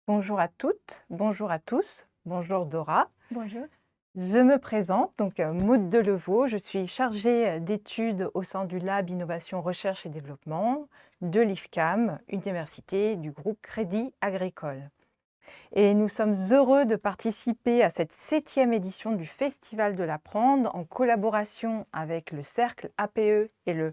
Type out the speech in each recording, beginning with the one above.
Bonjour à toutes, bonjour à tous, bonjour Dora. Bonjour. Je me présente, Maude Delevaux, je suis chargée d'études au sein du Lab Innovation Recherche et Développement de l'IFCAM, Université du groupe Crédit Agricole. Et nous sommes heureux de participer à cette 7e édition du Festival de l'Apprendre en collaboration avec le Cercle APE et le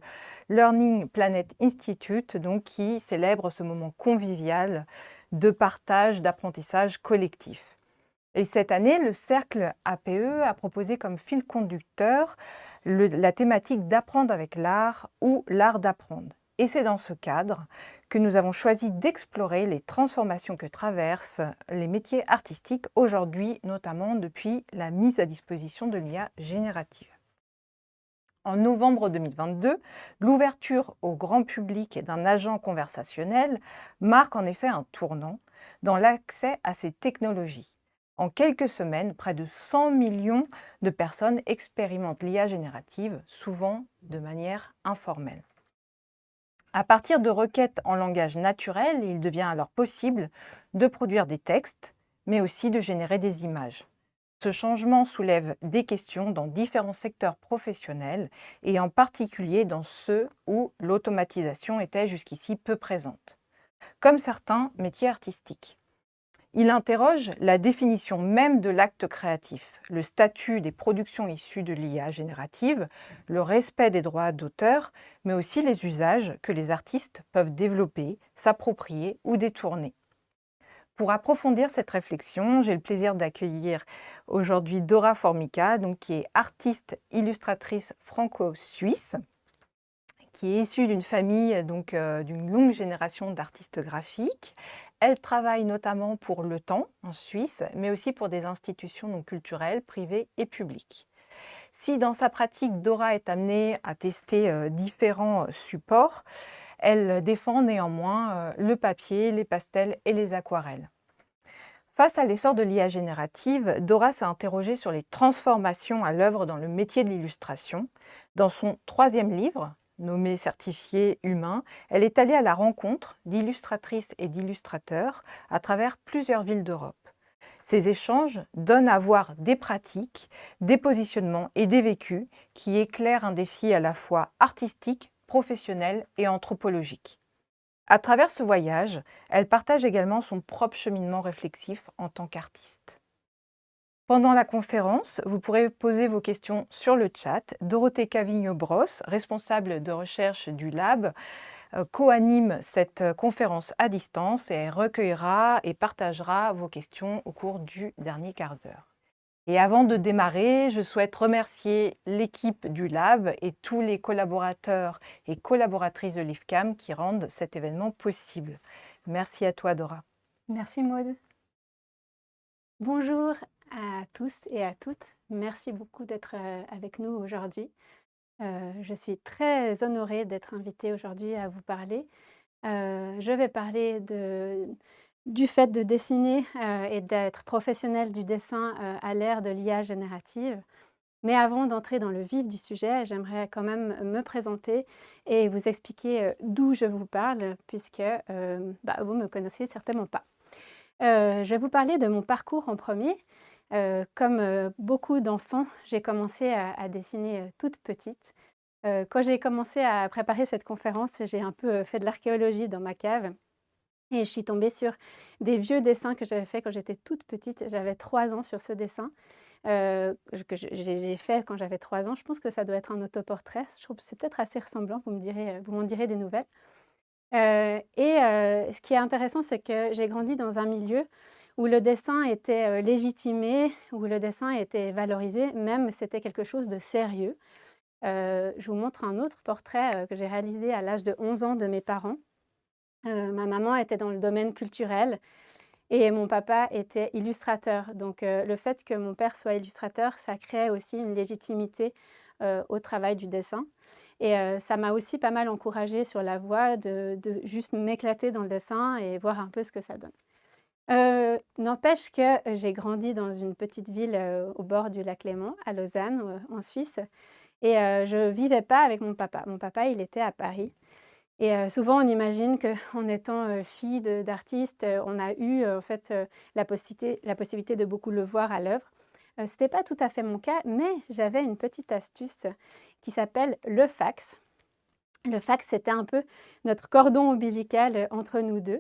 Learning Planet Institute, qui célèbre ce moment convivial de partage, d'apprentissage collectif. Et cette année, le Cercle APE a proposé comme fil conducteur la thématique d'apprendre avec l'art ou l'art d'apprendre. Et c'est dans ce cadre que nous avons choisi d'explorer les transformations que traversent les métiers artistiques aujourd'hui, notamment depuis la mise à disposition de l'IA générative. En novembre 2022, l'ouverture au grand public d'un agent conversationnel marque en effet un tournant dans l'accès à ces technologies. En quelques semaines, près de 100 millions de personnes expérimentent l'IA générative, souvent de manière informelle. À partir de requêtes en langage naturel, il devient alors possible de produire des textes, mais aussi de générer des images. Ce changement soulève des questions dans différents secteurs professionnels et en particulier dans ceux où l'automatisation était jusqu'ici peu présente, comme certains métiers artistiques. Il interroge la définition même de l'acte créatif, le statut des productions issues de l'IA générative, le respect des droits d'auteur, mais aussi les usages que les artistes peuvent développer, s'approprier ou détourner. Pour approfondir cette réflexion, j'ai le plaisir d'accueillir aujourd'hui Dora Formica, qui est artiste illustratrice franco-suisse, qui est issue d'une famille d'une longue génération d'artistes graphiques. Elle travaille notamment pour Le Temps en Suisse, mais aussi pour des institutions culturelles, privées et publiques. Si dans sa pratique, Dora est amenée à tester différents supports, elle défend néanmoins le papier, les pastels et les aquarelles. Face à l'essor de l'IA générative, Dora s'est interrogée sur les transformations à l'œuvre dans le métier de l'illustration. Dans son 3e livre, nommé Certifié humain, elle est allée à la rencontre d'illustratrices et d'illustrateurs à travers plusieurs villes d'Europe. Ces échanges donnent à voir des pratiques, des positionnements et des vécus qui éclairent un défi à la fois artistique, professionnel et anthropologique. À travers ce voyage, elle partage également son propre cheminement réflexif en tant qu'artiste. Pendant la conférence, vous pourrez poser vos questions sur le chat. Dorothée Cavigno-Brosse, responsable de recherche du Lab, co-anime cette conférence à distance et elle recueillera et partagera vos questions au cours du dernier quart d'heure. Et avant de démarrer, je souhaite remercier l'équipe du Lab et tous les collaborateurs et collaboratrices de l'IFCAM qui rendent cet événement possible. Merci à toi, Dora. Merci Maud. Bonjour à tous et à toutes. Merci beaucoup d'être avec nous aujourd'hui. Je suis très honorée d'être invitée aujourd'hui à vous parler. Je vais parler du fait de dessiner et d'être professionnelle du dessin à l'ère de l'IA générative. Mais avant d'entrer dans le vif du sujet, j'aimerais quand même me présenter et vous expliquer d'où je vous parle, puisque vous ne me connaissez certainement pas. Je vais vous parler de mon parcours en premier. Comme beaucoup d'enfants, j'ai commencé à dessiner toute petite. Quand j'ai commencé à préparer cette conférence, j'ai un peu fait de l'archéologie dans ma cave et je suis tombée sur des vieux dessins que j'avais faits quand j'étais toute petite. J'avais 3 ans sur ce dessin, que j'ai fait quand j'avais 3 ans. Je pense que ça doit être un autoportrait. Je trouve que c'est peut-être assez ressemblant, vous m'en direz des nouvelles. Ce qui est intéressant, c'est que j'ai grandi dans un milieu où le dessin était légitimé, où le dessin était valorisé, même c'était quelque chose de sérieux. Je vous montre un autre portrait que j'ai réalisé à l'âge de 11 ans de mes parents. Ma maman était dans le domaine culturel et mon papa était illustrateur. Donc le fait que mon père soit illustrateur, ça crée aussi une légitimité au travail du dessin. Et ça m'a aussi pas mal encouragée sur la voie de juste m'éclater dans le dessin et voir un peu ce que ça donne. N'empêche que j'ai grandi dans une petite ville au bord du lac Léman, à Lausanne, en Suisse, et je vivais pas avec mon papa. Mon papa, il était à Paris Et souvent on imagine qu'en étant, fille d'artiste, on a eu, en fait, la possibilité de beaucoup le voir à l'œuvre. Ce n'était pas tout à fait mon cas, mais j'avais une petite astuce qui s'appelle le fax. Le fax, c'était un peu notre cordon ombilical, entre nous 2.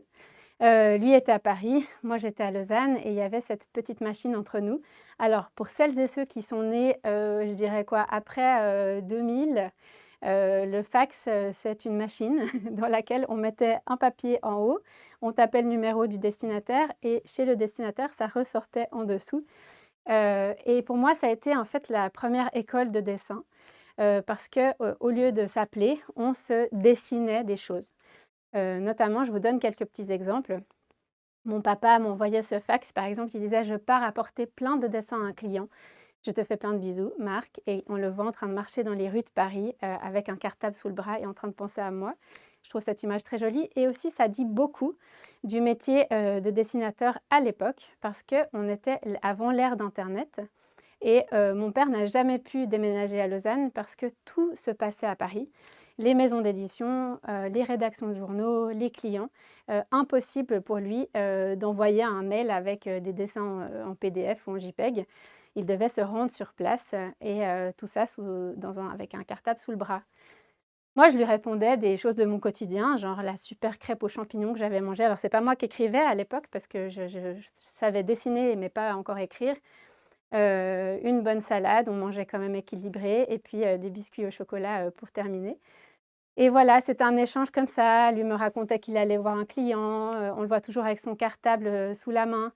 Lui était à Paris, moi j'étais à Lausanne et il y avait cette petite machine entre nous. Alors pour celles et ceux qui sont nés, je dirais quoi? Après, 2000, le fax, c'est une machine dans laquelle on mettait un papier en haut, on tapait le numéro du destinataire et chez le destinataire, ça ressortait en dessous. Et pour moi, ça a été en fait la première école de dessin, parce que, au lieu de s'appeler, on se dessinait des choses. Notamment, je vous donne quelques petits exemples. Mon papa m'envoyait ce fax, par exemple, il disait: «Je pars apporter plein de dessins à un client. Je te fais plein de bisous, Marc», et on le voit en train de marcher dans les rues de Paris, avec un cartable sous le bras et en train de penser à moi. Je trouve cette image très jolie et aussi ça dit beaucoup du métier, de dessinateur à l'époque parce qu'on était avant l'ère d'internet et mon père n'a jamais pu déménager à Lausanne parce que tout se passait à Paris. Les maisons d'édition, les rédactions de journaux, les clients, impossible pour lui, d'envoyer un mail avec, des dessins, en PDF ou en JPEG. Il devait se rendre sur place, et tout ça avec un cartable sous le bras. Moi, je lui répondais des choses de mon quotidien, genre la super crêpe aux champignons que j'avais mangée. Alors c'est pas moi qui écrivais à l'époque parce que je savais dessiner mais pas encore écrire. Une bonne salade, on mangeait quand même équilibré et puis, des biscuits au chocolat, pour terminer. Et voilà, c'était un échange comme ça. Lui me racontait qu'il allait voir un client, on le voit toujours avec son cartable, sous la main.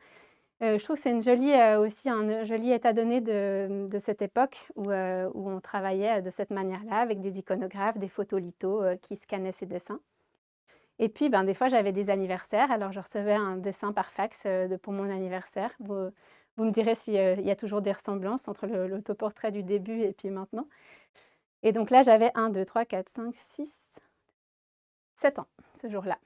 Je trouve que c'est une jolie, aussi un joli état donné de cette époque où on travaillait, de cette manière-là avec des iconographes, des photolithos, qui scannaient ses dessins. Et puis, ben, des fois, j'avais des anniversaires, alors je recevais un dessin par fax, pour mon anniversaire. Vous me direz si, il y a toujours des ressemblances entre l'autoportrait du début et puis maintenant. Et donc là, j'avais 1, 2, 3, 4, 5, 6, 7 ans, ce jour-là.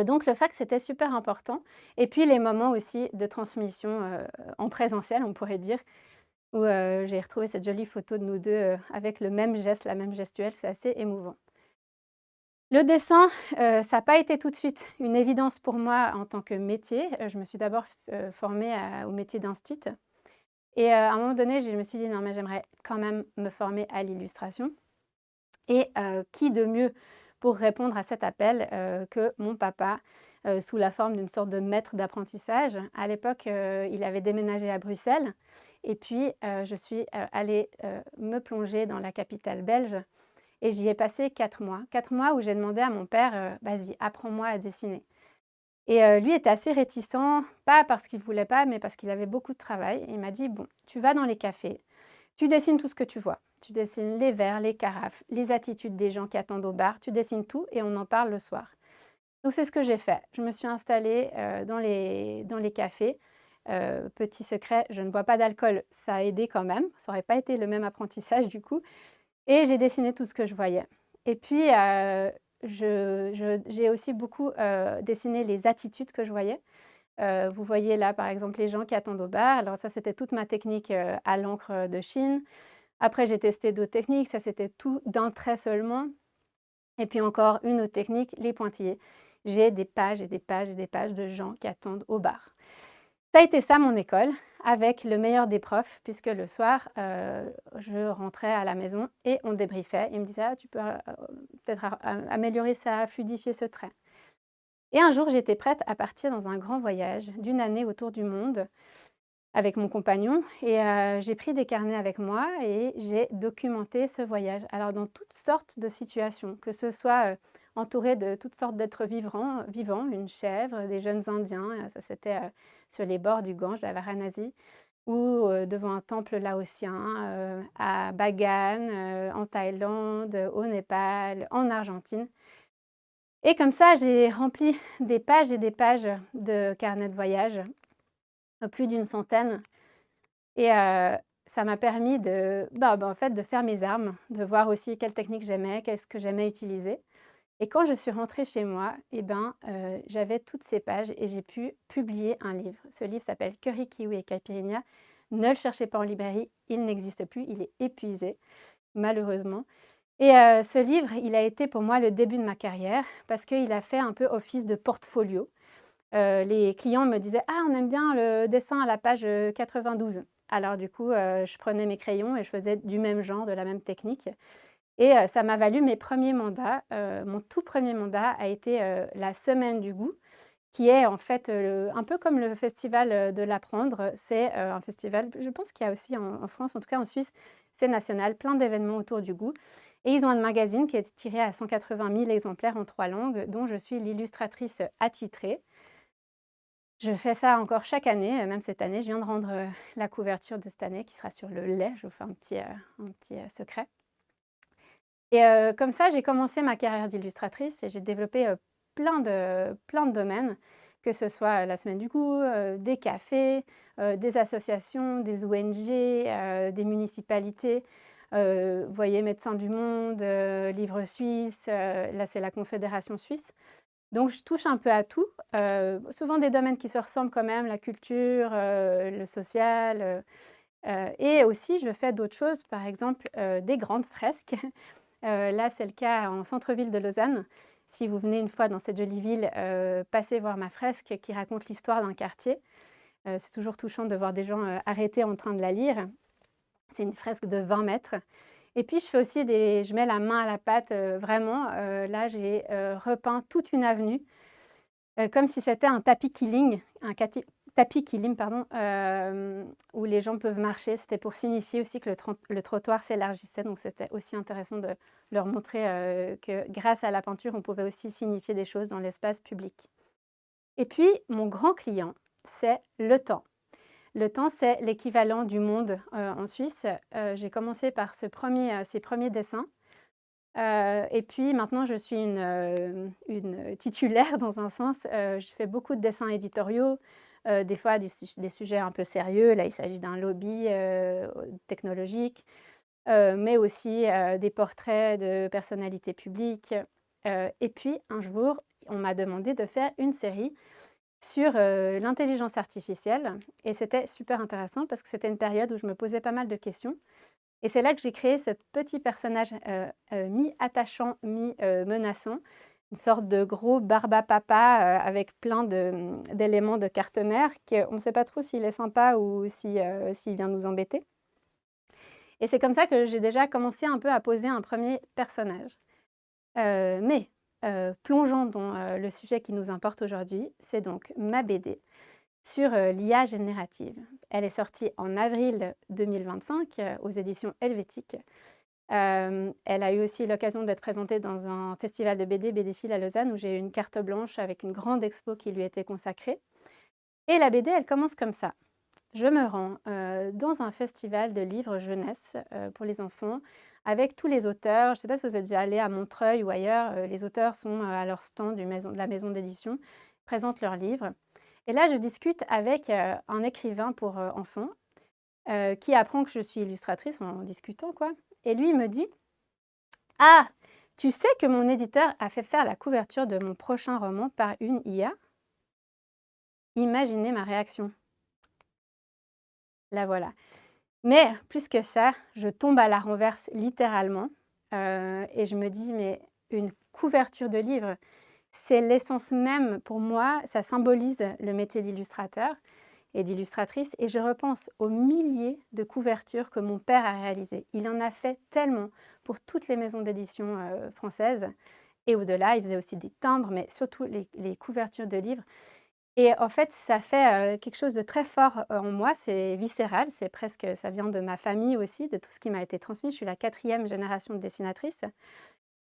Donc le fax, c'était super important et puis les moments aussi de transmission, en présentiel, on pourrait dire, où, j'ai retrouvé cette jolie photo de nous 2 avec le même geste, la même gestuelle, c'est assez émouvant. Le dessin, ça n'a pas été tout de suite une évidence pour moi en tant que métier. Je me suis d'abord formée au métier d'instit et à un moment donné, je me suis dit: «Non, mais j'aimerais quand même me former à l'illustration» et qui de mieux pour répondre à cet appel, que mon papa, sous la forme d'une sorte de maître d'apprentissage. À l'époque, il avait déménagé à Bruxelles et puis, je suis, allée, me plonger dans la capitale belge et j'y ai passé 4 mois. 4 mois où j'ai demandé à mon père, «Vas-y, apprends-moi à dessiner». Et lui était assez réticent, pas parce qu'il voulait pas, mais parce qu'il avait beaucoup de travail. Il m'a dit: «Bon, tu vas dans les cafés, tu dessines tout ce que tu vois. Tu dessines les verres, les carafes, les attitudes des gens qui attendent au bar, tu dessines tout et on en parle le soir». Donc c'est ce que j'ai fait. Je me suis installée, dans les cafés. Petit secret, je ne bois pas d'alcool, ça a aidé quand même, ça aurait pas été le même apprentissage du coup. Et j'ai dessiné tout ce que je voyais. Et puis, j'ai aussi beaucoup, dessiné les attitudes que je voyais. Vous voyez là, par exemple, les gens qui attendent au bar. Alors ça, c'était toute ma technique, à l'encre de Chine. Après, j'ai testé d'autres techniques. Ça, c'était tout d'un trait seulement. Et puis encore une autre technique, les pointillés. J'ai des pages et des pages et des pages de gens qui attendent au bar. Ça a été ça mon école, avec le meilleur des profs, puisque le soir, je rentrais à la maison et on débriefait. Il me disait: «Ah, tu peux, peut-être améliorer ça, fluidifier ce trait». Et un jour, j'étais prête à partir dans un grand voyage d'une année autour du monde avec mon compagnon et j'ai pris des carnets avec moi et j'ai documenté ce voyage. Alors dans toutes sortes de situations, que ce soit, entourée de toutes sortes d'êtres vivants, une chèvre, des jeunes indiens, ça c'était, sur les bords du Gange, à Varanasi, ou devant un temple laotien, à Bagan, en Thaïlande, au Népal, en Argentine. Et comme ça, j'ai rempli des pages et des pages de carnets de voyage, plus d'une centaine. Et ça m'a permis en fait, de faire mes armes, de voir aussi quelles techniques j'aimais, qu'est-ce que j'aimais utiliser. Et quand je suis rentrée chez moi et ben, j'avais toutes ces pages et j'ai pu publier un livre. Ce livre s'appelle «Curry, kiwi et caipirinha». Ne le cherchez pas en librairie, il n'existe plus, il est épuisé, malheureusement. Et ce livre, il a été pour moi le début de ma carrière parce qu'il a fait un peu office de portfolio. Les clients me disaient: «Ah, on aime bien le dessin à la page, 92». Alors du coup, je prenais mes crayons et je faisais du même genre, de la même technique et ça m'a valu mes premiers mandats. Mon tout premier mandat a été, la Semaine du goût qui est en fait, un peu comme le festival, de l'apprendre. C'est, un festival, je pense qu'il y a aussi en France, en tout cas en Suisse, c'est national, plein d'événements autour du goût et ils ont un magazine qui est tiré à 180 000 exemplaires en 3 langues, dont je suis l'illustratrice attitrée. Je fais ça encore chaque année, même cette année, je viens de rendre, la couverture de cette année qui sera sur le lait. Je vous fais un petit secret et comme ça, j'ai commencé ma carrière d'illustratrice et j'ai développé, plein de domaines, que ce soit la Semaine du goût, des cafés, des associations, des ONG, des municipalités. Vous voyez Médecins du monde, Livre suisse, là c'est la Confédération suisse. Donc je touche un peu à tout, souvent des domaines qui se ressemblent quand même, la culture, le social, et aussi je fais d'autres choses, par exemple, des grandes fresques. Là, c'est le cas en centre-ville de Lausanne. Si vous venez une fois dans cette jolie ville, passez voir ma fresque qui raconte l'histoire d'un quartier. C'est toujours touchant de voir des gens, arrêtés en train de la lire. C'est une fresque de 20 mètres. Et puis je fais aussi je mets la main à la pâte, vraiment, là j'ai, repeint toute une avenue, comme si c'était un tapis qui pardon, où les gens peuvent marcher. C'était pour signifier aussi que le trottoir s'élargissait, donc c'était aussi intéressant de leur montrer, que grâce à la peinture, on pouvait aussi signifier des choses dans l'espace public. Et puis mon grand client, c'est le temps. Le temps, c'est l'équivalent du monde, en Suisse. J'ai commencé par ces premiers dessins, et puis maintenant je suis une titulaire dans un sens. Je fais beaucoup de dessins éditoriaux, des fois des sujets un peu sérieux. Là, il s'agit d'un lobby, technologique, mais aussi, des portraits de personnalités publiques. Et puis un jour, on m'a demandé de faire une série sur, l'intelligence artificielle et c'était super intéressant parce que c'était une période où je me posais pas mal de questions et c'est là que j'ai créé ce petit personnage, mi-attachant, menaçant, une sorte de gros barbapapa, avec plein d'éléments de carte mère qu'on ne sait pas trop s'il est sympa ou s'il vient nous embêter et c'est comme ça que j'ai déjà commencé un peu à poser un premier personnage. Mais plongeons dans, le sujet qui nous importe aujourd'hui, c'est donc ma BD sur, l'IA générative. Elle est sortie en avril 2025, aux éditions Helvétique. Elle a eu aussi l'occasion d'être présentée dans un festival de BD, BDphile à Lausanne, où j'ai eu une carte blanche avec une grande expo qui lui était consacrée et la BD, elle commence comme ça. Je me rends, dans un festival de livres jeunesse, pour les enfants, avec tous les auteurs. Je ne sais pas si vous êtes déjà allés à Montreuil ou ailleurs, les auteurs sont, à leur stand de la maison d'édition, présentent leurs livres et là, je discute avec, un écrivain pour, enfants, qui apprend que je suis illustratrice en discutant quoi et lui, il me dit: «Ah! Tu sais que mon éditeur a fait faire la couverture de mon prochain roman par une IA?» Imaginez ma réaction. La voilà. Mais plus que ça, je tombe à la renverse littéralement, et je me dis: «Mais une couverture de livre, c'est l'essence même pour moi, ça symbolise le métier d'illustrateur et d'illustratrice» et je repense aux milliers de couvertures que mon père a réalisées. Il en a fait tellement pour toutes les maisons d'édition, françaises et au-delà. Il faisait aussi des timbres, mais surtout les couvertures de livres et en fait, ça fait, quelque chose de très fort, en moi. C'est viscéral, c'est presque ça vient de ma famille aussi, de tout ce qui m'a été transmis. Je suis la quatrième génération de dessinatrices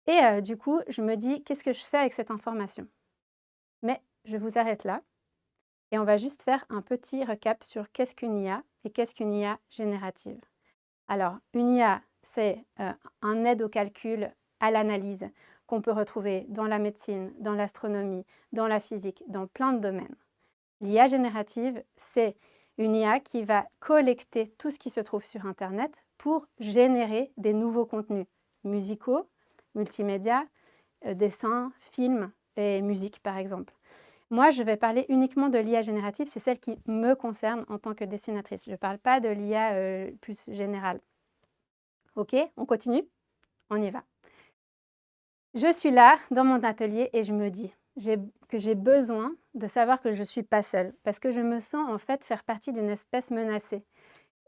et du coup, je me dis: «Qu'est-ce que je fais avec cette information?» Mais je vous arrête là et on va juste faire un petit recap sur qu'est-ce qu'une IA et qu'est-ce qu'une IA générative. Alors, une IA, c'est, un aide au calcul, à l'analyse, qu'on peut retrouver dans la médecine, dans l'astronomie, dans la physique, dans plein de domaines. L'IA générative, c'est une IA qui va collecter tout ce qui se trouve sur internet pour générer des nouveaux contenus musicaux, multimédia, dessins, films et musique par exemple. Moi, je vais parler uniquement de l'IA générative, c'est celle qui me concerne en tant que dessinatrice. Je ne parle pas de l'IA, plus générale. OK, on continue? On y va. Je suis là dans mon atelier et je me dis que j'ai besoin de savoir que je ne suis pas seule parce que je me sens en fait faire partie d'une espèce menacée.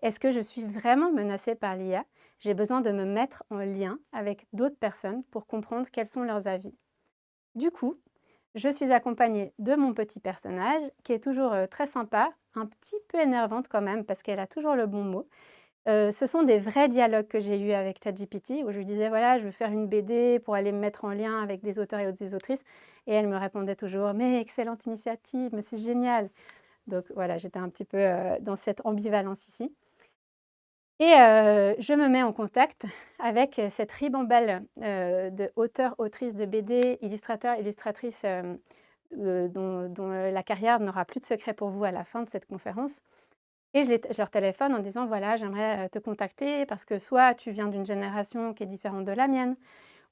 Est-ce que je suis vraiment menacée par l'IA? J'ai besoin de me mettre en lien avec d'autres personnes pour comprendre quels sont leurs avis. Du coup, je suis accompagnée de mon petit personnage qui est toujours très sympa, un petit peu énervante quand même parce qu'elle a toujours le bon mot. Ce sont des vrais dialogues que j'ai eus avec ChatGPT où je lui disais: «Voilà, je veux faire une BD pour aller me mettre en lien avec des auteurs et des autrices» et elle me répondait toujours: «Mais excellente initiative, mais c'est génial!» Donc voilà, j'étais un petit peu, dans cette ambivalence ici et je me mets en contact avec, cette ribambelle, d'auteurs, autrices de BD, illustrateurs, illustratrices, dont la carrière n'aura plus de secret pour vous à la fin de cette conférence. Et je leur téléphone en disant: «Voilà, j'aimerais, te contacter parce que soit tu viens d'une génération qui est différente de la mienne,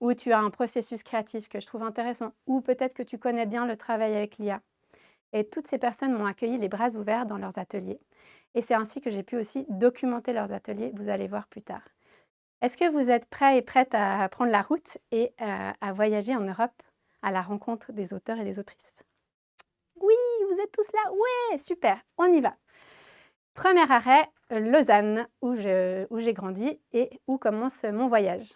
ou tu as un processus créatif que je trouve intéressant, ou peut-être que tu connais bien le travail avec l'IA». Et toutes ces personnes m'ont accueilli les bras ouverts dans leurs ateliers et c'est ainsi que j'ai pu aussi documenter leurs ateliers, vous allez voir plus tard. Est-ce que vous êtes prêts et prêtes à prendre la route et à voyager en Europe à la rencontre des auteurs et des autrices? Oui, vous êtes tous là? Ouais, super, on y va. Premier arrêt, Lausanne, où j'ai grandi et où commence mon voyage.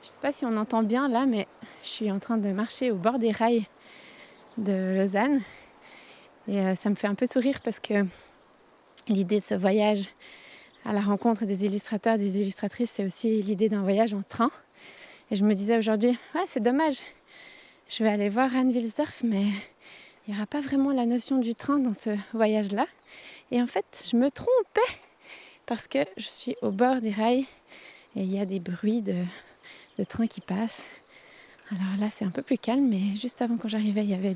Je ne sais pas si on entend bien là, mais je suis en train de marcher au bord des rails de Lausanne et ça me fait un peu sourire parce que l'idée de ce voyage à la rencontre des illustrateurs, des illustratrices, c'est aussi l'idée d'un voyage en train. Et je me disais aujourd'hui: «Ouais, c'est dommage, je vais aller voir Anne Wilsdorf, mais il n'y aura pas vraiment la notion du train dans ce voyage-là». Et en fait, je me trompais parce que je suis au bord des rails et il y a des bruits de train qui passent. Alors là, c'est un peu plus calme, mais juste avant quand j'arrivais, il y avait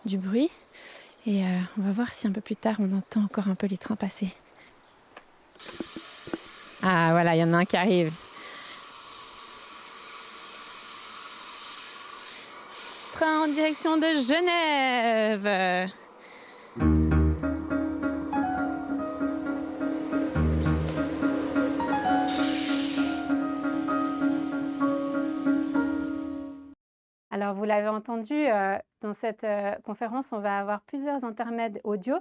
du bruit. Et on va voir si un peu plus tard, on entend encore un peu les trains passer. Ah voilà, il y en a un qui arrive. Train en direction de Genève. Alors, vous l'avez entendu, dans cette, conférence, on va avoir plusieurs intermèdes audio.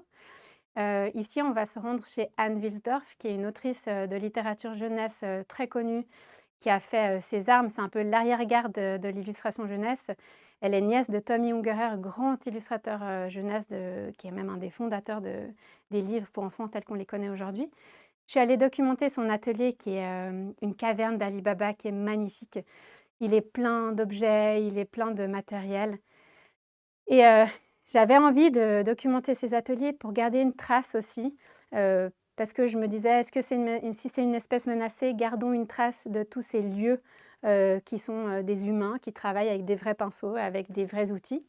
Ici, on va se rendre chez Anne Wilsdorf, qui est une autrice, de littérature jeunesse, très connue, qui a fait, ses armes. C'est un peu l'arrière-garde de l'illustration jeunesse. Elle est nièce de Tommy Ungerer, grand illustrateur, jeunesse qui est même un des fondateurs des livres pour enfants tels qu'on les connaît aujourd'hui. Je suis allée documenter son atelier qui est, une caverne d'Ali Baba qui est magnifique. Il est plein d'objets, il est plein de matériel et j'avais envie de documenter ces ateliers pour garder une trace aussi, parce que je me disais: «Est-ce que c'est si c'est une espèce menacée, gardons une trace de tous ces lieux, qui sont, des humains qui travaillent avec des vrais pinceaux, avec des vrais outils».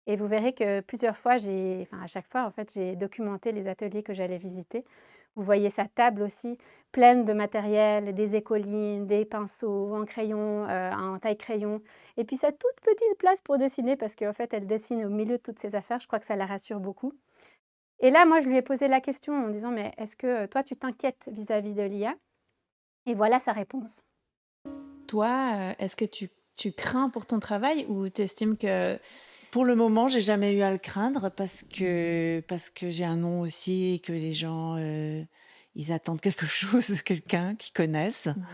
Et vous verrez que plusieurs fois, à chaque fois, en fait, j'ai documenté les ateliers que j'allais visiter. Vous voyez sa table aussi, pleine de matériel, des écolines, des pinceaux, un crayon, un taille-crayon et puis sa toute petite place pour dessiner parce qu'en fait, elle dessine au milieu de toutes ses affaires. Je crois que ça la rassure beaucoup et là, moi, je lui ai posé la question en disant: «Mais est-ce que, toi, tu t'inquiètes vis-à-vis de l'IA?» Et voilà sa réponse. Toi, est-ce que tu crains pour ton travail ou tu estimes que Pour le moment, j'ai jamais eu à le craindre parce que j'ai un nom aussi et que les gens, ils attendent quelque chose de quelqu'un qu'ils connaissent. Mmh.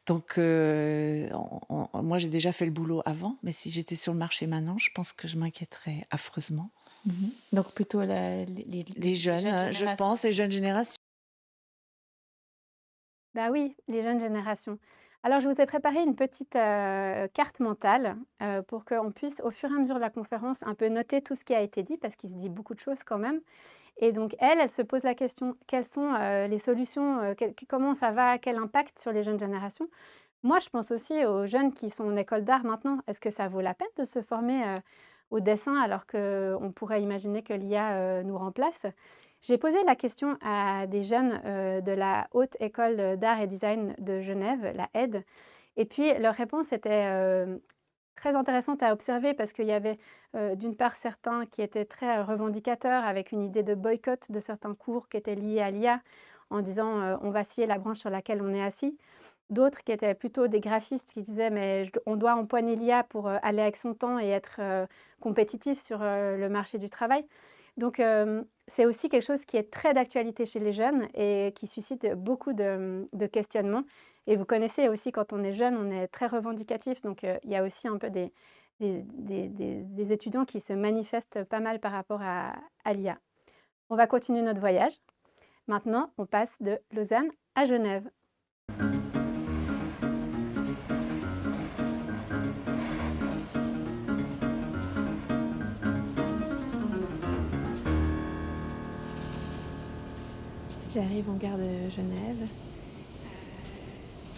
Donc moi, j'ai déjà fait le boulot avant, mais si j'étais sur le marché maintenant, je pense que je m'inquiéterais affreusement. Donc plutôt Les jeunes, je générations? pense, les jeunes générations. Bah oui, les jeunes générations. Alors je vous ai préparé une petite, carte mentale, pour qu'on puisse au fur et à mesure de la conférence un peu noter tout ce qui a été dit, parce qu'il se dit beaucoup de choses quand même et donc elle se pose la question: «Quelles sont, les solutions, comment ça va? Quel impact sur les jeunes générations?» Moi, je pense aussi aux jeunes qui sont en école d'art maintenant. Est-ce que ça vaut la peine de se former, au dessin alors qu'on pourrait imaginer que l'IA, nous remplace? J'ai posé la question à des jeunes, de la Haute École d'Art et Design de Genève, la HED et puis leur réponse était, très intéressante à observer parce qu'il y avait, d'une part certains qui étaient très, revendicateurs avec une idée de boycott de certains cours qui étaient liés à l'IA en disant, «On va scier la branche sur laquelle on est assis». d'autres qui étaient plutôt des graphistes qui disaient: «Mais on doit empoigner l'IA pour, aller avec son temps et être, compétitif sur, le marché du travail». Donc c'est aussi quelque chose qui est très d'actualité chez les jeunes et qui suscite beaucoup de questionnements et vous connaissez aussi quand on est jeune, on est très revendicatif donc il y a aussi un peu des étudiants qui se manifestent pas mal par rapport à l'IA. On va continuer notre voyage. Maintenant, on passe de Lausanne à Genève. J'arrive en gare de Genève.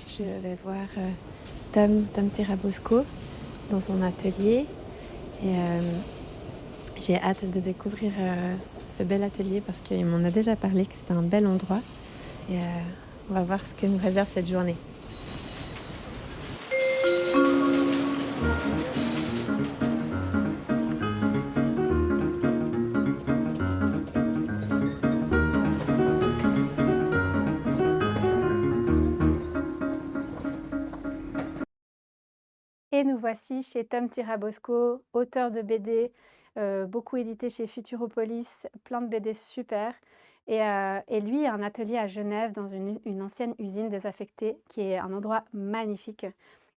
Je vais voir Tom Tirabosco dans son atelier. Et j'ai hâte de découvrir ce bel atelier parce qu'il m'en a déjà parlé que c'était un bel endroit. Et on va voir ce que nous réserve cette journée. Et nous voici chez Tom Tirabosco, auteur de BD, beaucoup édité chez Futuropolis, plein de BD super. Et lui a un atelier à Genève dans une ancienne usine désaffectée qui est un endroit magnifique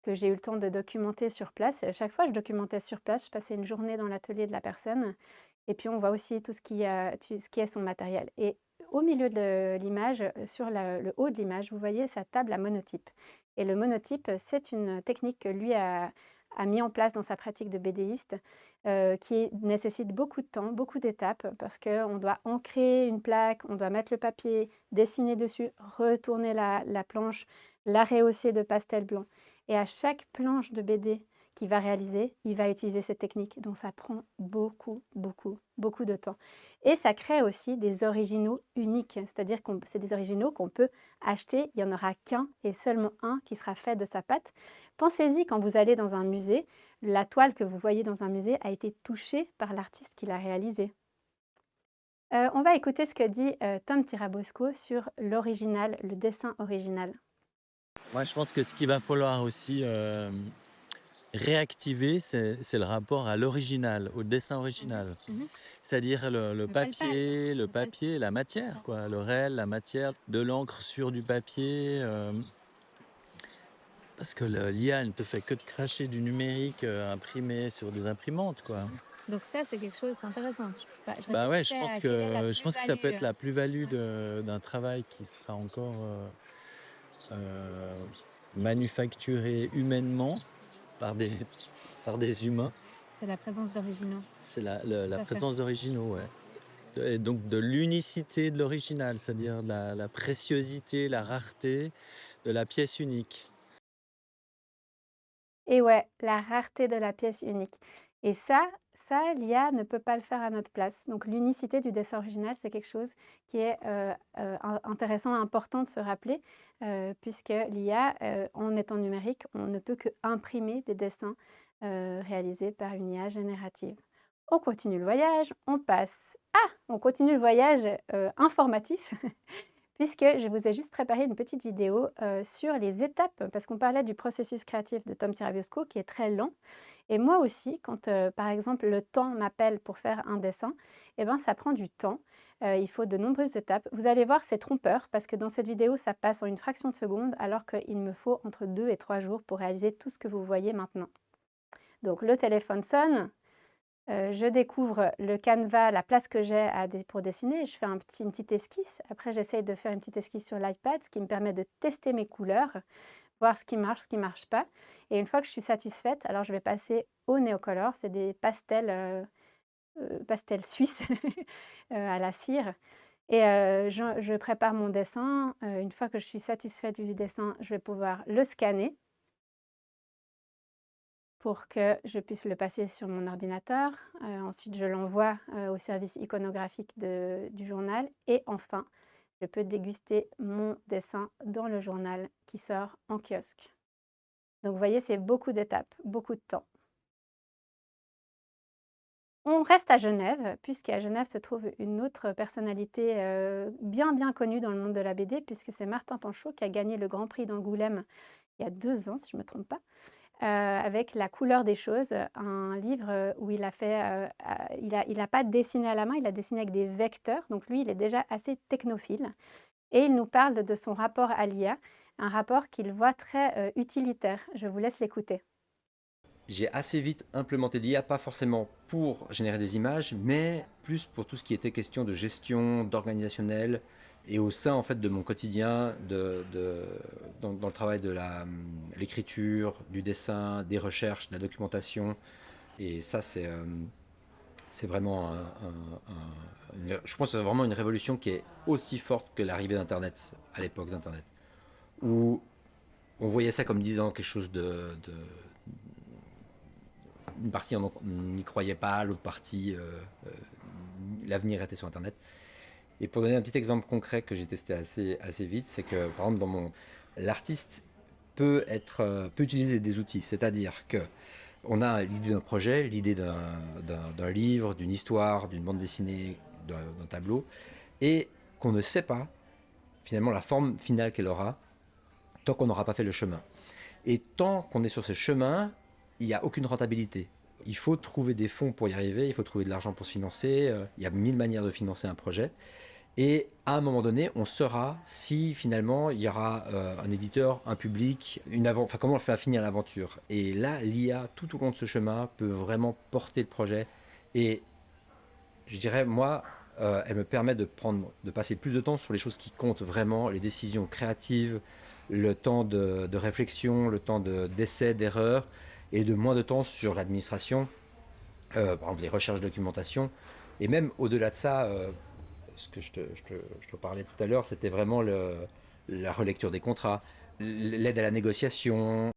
que j'ai eu le temps de documenter sur place. À chaque fois, je documentais sur place, je passais une journée dans l'atelier de la personne et puis on voit aussi tout ce ce qui est son matériel. Et au milieu de l'image, sur le haut de l'image, vous voyez sa table à monotype. Et le monotype, c'est une technique que lui a mis en place dans sa pratique de BDiste, qui nécessite beaucoup de temps, beaucoup d'étapes, parce qu'on doit ancrer une plaque, on doit mettre le papier, dessiner dessus, retourner la planche, la rehausser de pastel blanc. Et à chaque planche de BD qu'il va réaliser, il va utiliser cette technique. Donc ça prend beaucoup, beaucoup, beaucoup de temps. Et ça crée aussi des originaux uniques, c'est-à-dire que c'est des originaux qu'on peut acheter, il n'y en aura qu'un et seulement un qui sera fait de sa pâte. Pensez-y quand vous allez dans un musée, la toile que vous voyez dans un musée a été touchée par l'artiste qui l'a réalisée. On va écouter ce que dit Tom Tirabosco sur l'original, le dessin original. Moi, je pense que ce qu'il va falloir aussi réactiver, c'est le rapport à l'original, au dessin original. Mhm. C'est-à-dire le Le palpable. papier, la matière, quoi, le réel, la matière, de l'encre sur du papier. Parce que l'IA ne te fait que de cracher du numérique imprimé sur des imprimantes, quoi. Donc ça, c'est quelque chose d'intéressant. Je Bah ouais, réfléchissais à quelle est la je pense que ça peut être plus-value. la plus-value d'un travail qui sera encore euh, manufacturé humainement par des, par des humains. C'est la présence d'originaux. C'est Tout la à fait. présence d'originaux, ouais. Et donc de l'unicité de l'original, c'est-à-dire de la préciosité, la rareté de la pièce unique. Et ouais, la rareté de la pièce unique. Et ça, l'IA ne peut pas le faire à notre place. Donc l'unicité du dessin original, c'est quelque chose qui est intéressant et important de se rappeler, puisque l'IA, en étant numérique, on ne peut que imprimer des dessins réalisés par une IA générative. On continue le voyage, on continue le voyage informatif puisque je vous ai juste préparé une petite vidéo sur les étapes, parce qu'on parlait du processus créatif de Tom Tirabosco qui est très lent. Et moi aussi, quand par exemple le temps m'appelle pour faire un dessin, eh ben, ça prend du temps. Il faut de nombreuses étapes. Vous allez voir, c'est trompeur parce que dans cette vidéo, ça passe en une fraction de seconde, alors qu'il me faut entre 2 et 3 jours pour réaliser tout ce que vous voyez maintenant. Donc le téléphone sonne, je découvre le canevas, la place que j'ai pour dessiner. Je fais une petite esquisse. Après, j'essaye de faire une petite esquisse sur l'iPad, ce qui me permet de tester mes couleurs, voir ce qui marche pas. Et une fois que je suis satisfaite, alors je vais passer au Neocolor. C'est des pastels suisses à la cire. Et je prépare mon dessin. Une fois que je suis satisfaite du dessin, je vais pouvoir le scanner pour que je puisse le passer sur mon ordinateur. Ensuite, je l'envoie au service iconographique du journal. Et enfin, je peux déguster mon dessin dans le journal qui sort en kiosque. Donc, vous voyez, c'est beaucoup d'étapes, beaucoup de temps. On reste à Genève, puisqu'à Genève se trouve une autre personnalité, bien, bien connue dans le monde de la BD, puisque c'est Martin Panchaud qui a gagné le Grand Prix d'Angoulême il y a 2 ans, si je ne me trompe pas, avec La couleur des choses, un livre, où il a fait, il a pas dessiné à la main, il a dessiné avec des vecteurs, donc lui, il est déjà assez technophile et il nous parle de son rapport à l'IA, un rapport qu'il voit très, utilitaire. Je vous laisse l'écouter. J'ai assez vite implémenté l'IA, pas forcément pour générer des images, mais plus pour tout ce qui était question de gestion, d'organisationnel, et au sein en fait de mon quotidien, dans le travail de l'écriture, du dessin, des recherches, de la documentation. Et ça, c'est vraiment je pense que c'est vraiment une révolution qui est aussi forte que l'arrivée d'Internet, à l'époque d'Internet, où on voyait ça comme disant quelque chose une partie on n'y croyait pas, l'autre partie, l'avenir était sur Internet. Et pour donner un petit exemple concret que j'ai testé assez vite, c'est que par exemple l'artiste peut utiliser des outils, c'est-à-dire que on a l'idée d'un projet, l'idée d'un livre, d'une histoire, d'une bande dessinée, d'un tableau, et qu'on ne sait pas finalement la forme finale qu'elle aura tant qu'on n'aura pas fait le chemin. Et tant qu'on est sur ce chemin, il n'y a aucune rentabilité. Il faut trouver des fonds pour y arriver, il faut trouver de l'argent pour se financer, il y a 1000 manières de financer un projet. Et à un moment donné, on saura si finalement il y aura un éditeur, un public, enfin comment on fait à finir l'aventure. Et là, l'IA, tout au long de ce chemin, peut vraiment porter le projet. Et je dirais, moi, elle me permet de passer plus de temps sur les choses qui comptent vraiment, les décisions créatives, le temps de réflexion, le temps d'essai, d'erreur, et de moins de temps sur l'administration, par exemple les recherches de documentation. Et même au-delà de ça, ce que je te parlais tout à l'heure, c'était vraiment la relecture des contrats, l'aide à la négociation.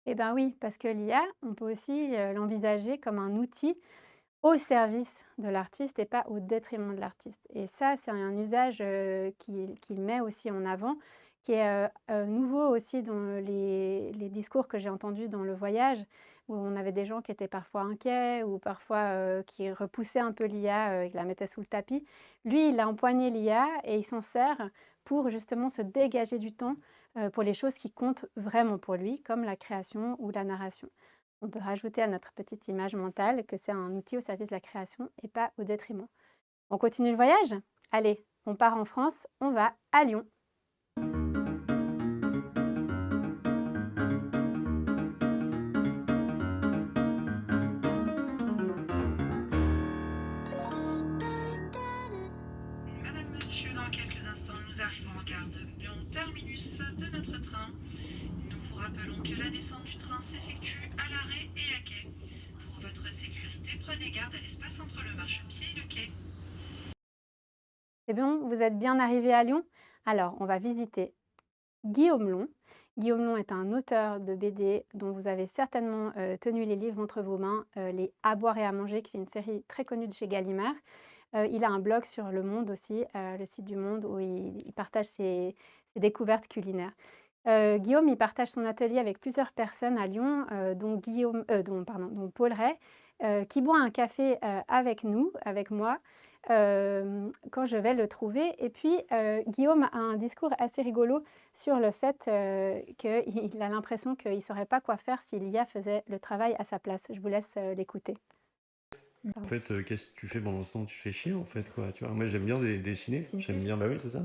Eh ben oui, parce que l'IA, on peut aussi, l'envisager comme un outil au service de l'artiste et pas au détriment de l'artiste. Et ça, c'est un usage, qu'il met aussi en avant, qui est, nouveau aussi dans les discours que j'ai entendus dans le voyage, où on avait des gens qui étaient parfois inquiets ou parfois, qui repoussaient un peu l'IA, qui la mettaient sous le tapis. Lui, il a empoigné l'IA et il s'en sert pour justement se dégager du temps, pour les choses qui comptent vraiment pour lui, comme la création ou la narration. On peut rajouter à notre petite image mentale que c'est un outil au service de la création et pas au détriment. On continue le voyage? Allez, on part en France, on va à Lyon. Madame, monsieur, dans quelques instants, nous arrivons en gare de Lyon, terminus de notre train. Nous vous rappelons que la descente du train s'effectue à l'arrêt et à quai. Pour votre sécurité, prenez garde à l'espace entre le marchepied et le quai. C'est bon, vous êtes bien arrivés à Lyon? Alors, on va visiter Guillaume Long. Guillaume Long est un auteur de BD dont vous avez certainement tenu les livres entre vos mains, les À boire et à manger, qui est une série très connue de chez Gallimard. Il a un blog sur Le Monde aussi, le site du Monde, où il partage ses découvertes culinaires. Guillaume, il partage son atelier avec plusieurs personnes à Lyon, dont Paul Ray, qui boit un café, avec nous, avec moi, quand je vais le trouver. Et puis, Guillaume a un discours assez rigolo sur le fait, qu'il a l'impression qu'il ne saurait pas quoi faire si l'IA faisait le travail à sa place. Je vous laisse, l'écouter. En Pardon. fait, qu'est-ce que tu fais pendant ce temps? Tu te fais chier, en fait, quoi, tu vois? Moi, j'aime bien dessiner, j'aime bien, bah oui, c'est ça.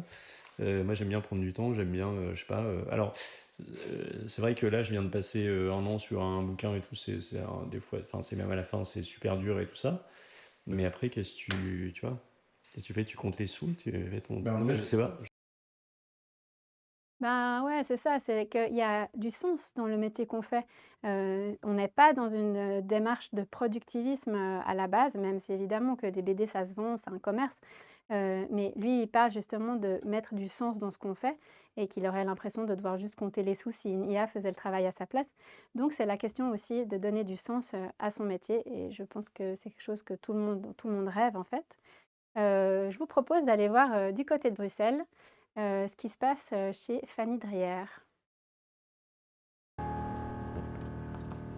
Moi, j'aime bien prendre du temps, j'aime bien, je sais pas. Alors, c'est vrai que là, je viens de passer 1 an sur un bouquin et tout, des fois, enfin, c'est même à la fin, c'est super dur et tout ça. Mais après, tu vois? Qu'est-ce que tu fais? Tu comptes les sous? Tu fais ton. Ben, en Non, mais fait, je sais pas. Ben, ouais, c'est ça, c'est qu'il y a du sens dans le métier qu'on fait. On n'est pas dans une, démarche de productivisme, à la base, même si évidemment que des BD, ça se vend, c'est un commerce. Mais lui, il parle justement de mettre du sens dans ce qu'on fait et qu'il aurait l'impression de devoir juste compter les sous si une IA faisait le travail à sa place. Donc c'est la question aussi de donner du sens, à son métier et je pense que c'est quelque chose que tout le monde rêve, en fait. Je vous propose d'aller voir, du côté de Bruxelles, ce qui se passe, chez Fanny Drière.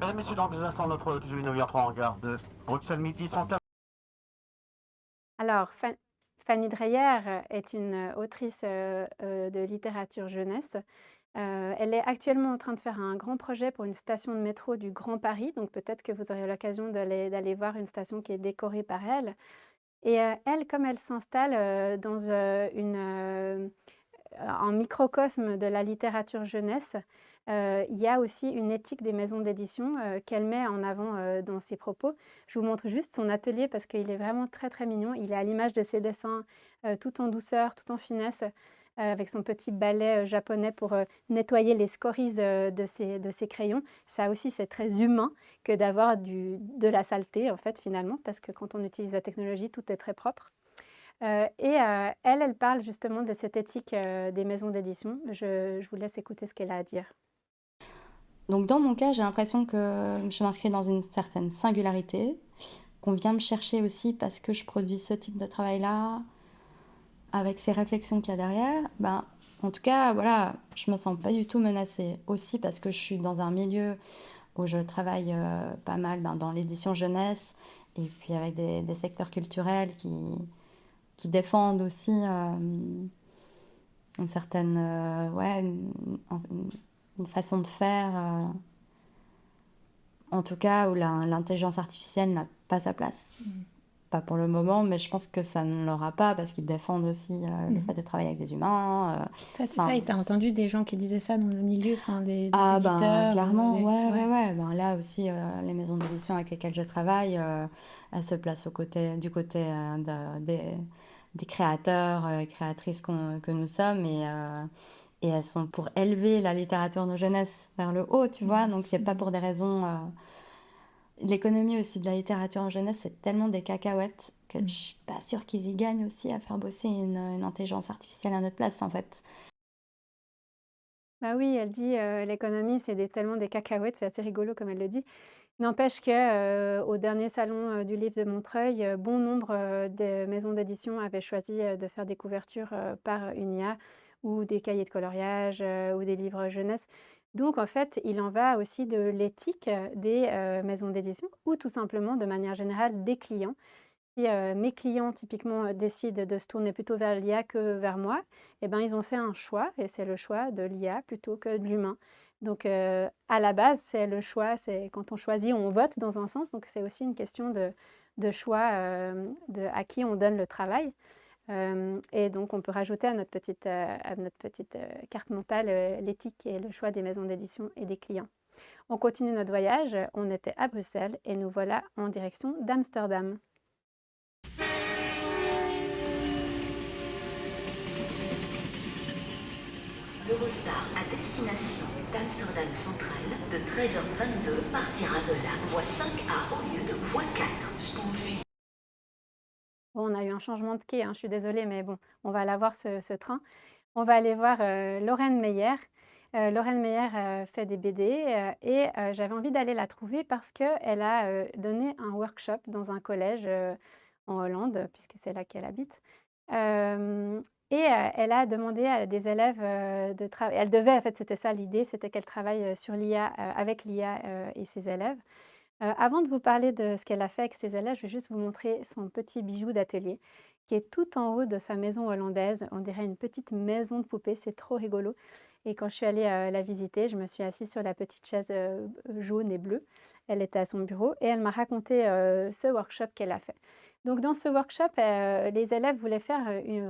Mesdames, Messieurs, dans 2 instants, notre 18h03 en gare de Bruxelles Midi sont à... Alors, Fanny Dreyer est une autrice de littérature jeunesse. Elle est actuellement en train de faire un grand projet pour une station de métro du Grand Paris, donc peut-être que vous aurez l'occasion d'aller voir une station qui est décorée par elle. Et elle, comme elle s'installe dans un microcosme de la littérature jeunesse, il y a aussi une éthique des maisons d'édition qu'elle met en avant dans ses propos. Je vous montre juste son atelier parce qu'il est vraiment très très mignon. Il est à l'image de ses dessins, tout en douceur, tout en finesse, avec son petit balai japonais pour nettoyer les scories de ses crayons. Ça aussi, c'est très humain que d'avoir de la saleté, en fait, finalement, parce que quand on utilise la technologie, tout est très propre. Elle parle justement de cette éthique des maisons d'édition. Je vous laisse écouter ce qu'elle a à dire. Donc dans mon cas, j'ai l'impression que je m'inscris dans une certaine singularité, qu'on vient me chercher aussi parce que je produis ce type de travail-là, avec ces réflexions qu'il y a derrière. En tout cas, voilà, je me sens pas du tout menacée. Aussi parce que je suis dans un milieu où je travaille pas mal dans l'édition jeunesse, et puis avec des secteurs culturels qui défendent aussi une certaine une façon de faire, en tout cas où l'intelligence artificielle n'a pas sa place. Pas pour le moment, mais je pense que ça ne l'aura pas parce qu'ils défendent aussi le fait de travailler avec des humains. Ça, et t'as entendu des gens qui disaient ça dans le milieu, des éditeurs clairement, ouais. Là aussi, les maisons d'édition avec lesquelles je travaille, elles se placent du côté des créateurs et créatrices que nous sommes, et elles sont pour élever la littérature de jeunesse vers le haut, tu vois. Donc c'est pas pour des raisons... L'économie aussi de la littérature en jeunesse, c'est tellement des cacahuètes que je suis pas sûre qu'ils y gagnent aussi à faire bosser une intelligence artificielle à notre place, en fait. Bah oui, elle dit l'économie, c'est tellement des cacahuètes, c'est assez rigolo comme elle le dit. N'empêche que au dernier salon du livre de Montreuil, bon nombre de maisons d'édition avaient choisi de faire des couvertures par une IA, ou des cahiers de coloriage ou des livres jeunesse. Donc en fait, il en va aussi de l'éthique des maisons d'édition, ou tout simplement, de manière générale, des clients. Si mes clients typiquement décident de se tourner plutôt vers l'IA que vers moi, eh ben, ils ont fait un choix, et c'est le choix de l'IA plutôt que de l'humain. Donc à la base, c'est le choix, c'est quand on choisit, on vote dans un sens, donc c'est aussi une question de choix, à qui on donne le travail. Et donc on peut rajouter à notre petite carte mentale l'éthique et le choix des maisons d'édition et des clients. On continue notre voyage, on était à Bruxelles et nous voilà en direction d'Amsterdam. L'Eurostar à destination d'Amsterdam Central de 13h22 partira de la voie 5A au lieu de voie 4. Spoorvliet. Bon, on a eu un changement de quai, hein, je suis désolée, mais bon, on va aller voir ce train. On va aller voir Lorraine Meyer. Lorraine Meyer fait des BD et j'avais envie d'aller la trouver parce qu'elle a donné un workshop dans un collège en Hollande, puisque c'est là qu'elle habite. Elle a demandé à des élèves de travailler. Elle devait, en fait, c'était ça l'idée, c'était qu'elle travaille sur l'IA, avec l'IA et ses élèves. Avant de vous parler de ce qu'elle a fait avec ses élèves, je vais juste vous montrer son petit bijou d'atelier qui est tout en haut de sa maison hollandaise. On dirait une petite maison de poupée, c'est trop rigolo. Et quand je suis allée la visiter, je me suis assise sur la petite chaise jaune et bleue. Elle était à son bureau et elle m'a raconté ce workshop qu'elle a fait. Donc dans ce workshop, les élèves voulaient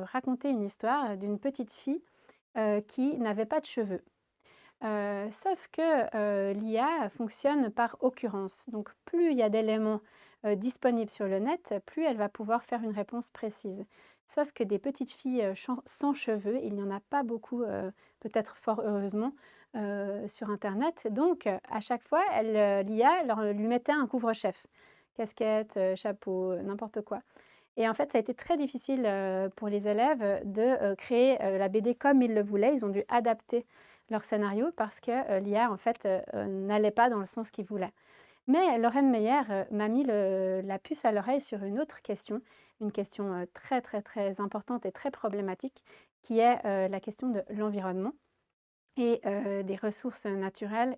raconter une histoire d'une petite fille qui n'avait pas de cheveux. Sauf que l'IA fonctionne par occurrence. Donc plus il y a d'éléments disponibles sur le net, plus elle va pouvoir faire une réponse précise. Sauf que des petites filles sans cheveux, il n'y en a pas beaucoup, peut-être fort heureusement, sur internet. Donc à chaque fois, l'IA lui mettait un couvre-chef. Casquette, chapeau, n'importe quoi. Et en fait, ça a été très difficile pour les élèves de créer la BD comme ils le voulaient. Ils ont dû adapter leur scénario parce que l'IA, en fait, n'allait pas dans le sens qu'ils voulaient. Mais Lorraine Meyer m'a mis la puce à l'oreille sur une autre question, une question très, très, très importante et très problématique, qui est la question de l'environnement et des ressources naturelles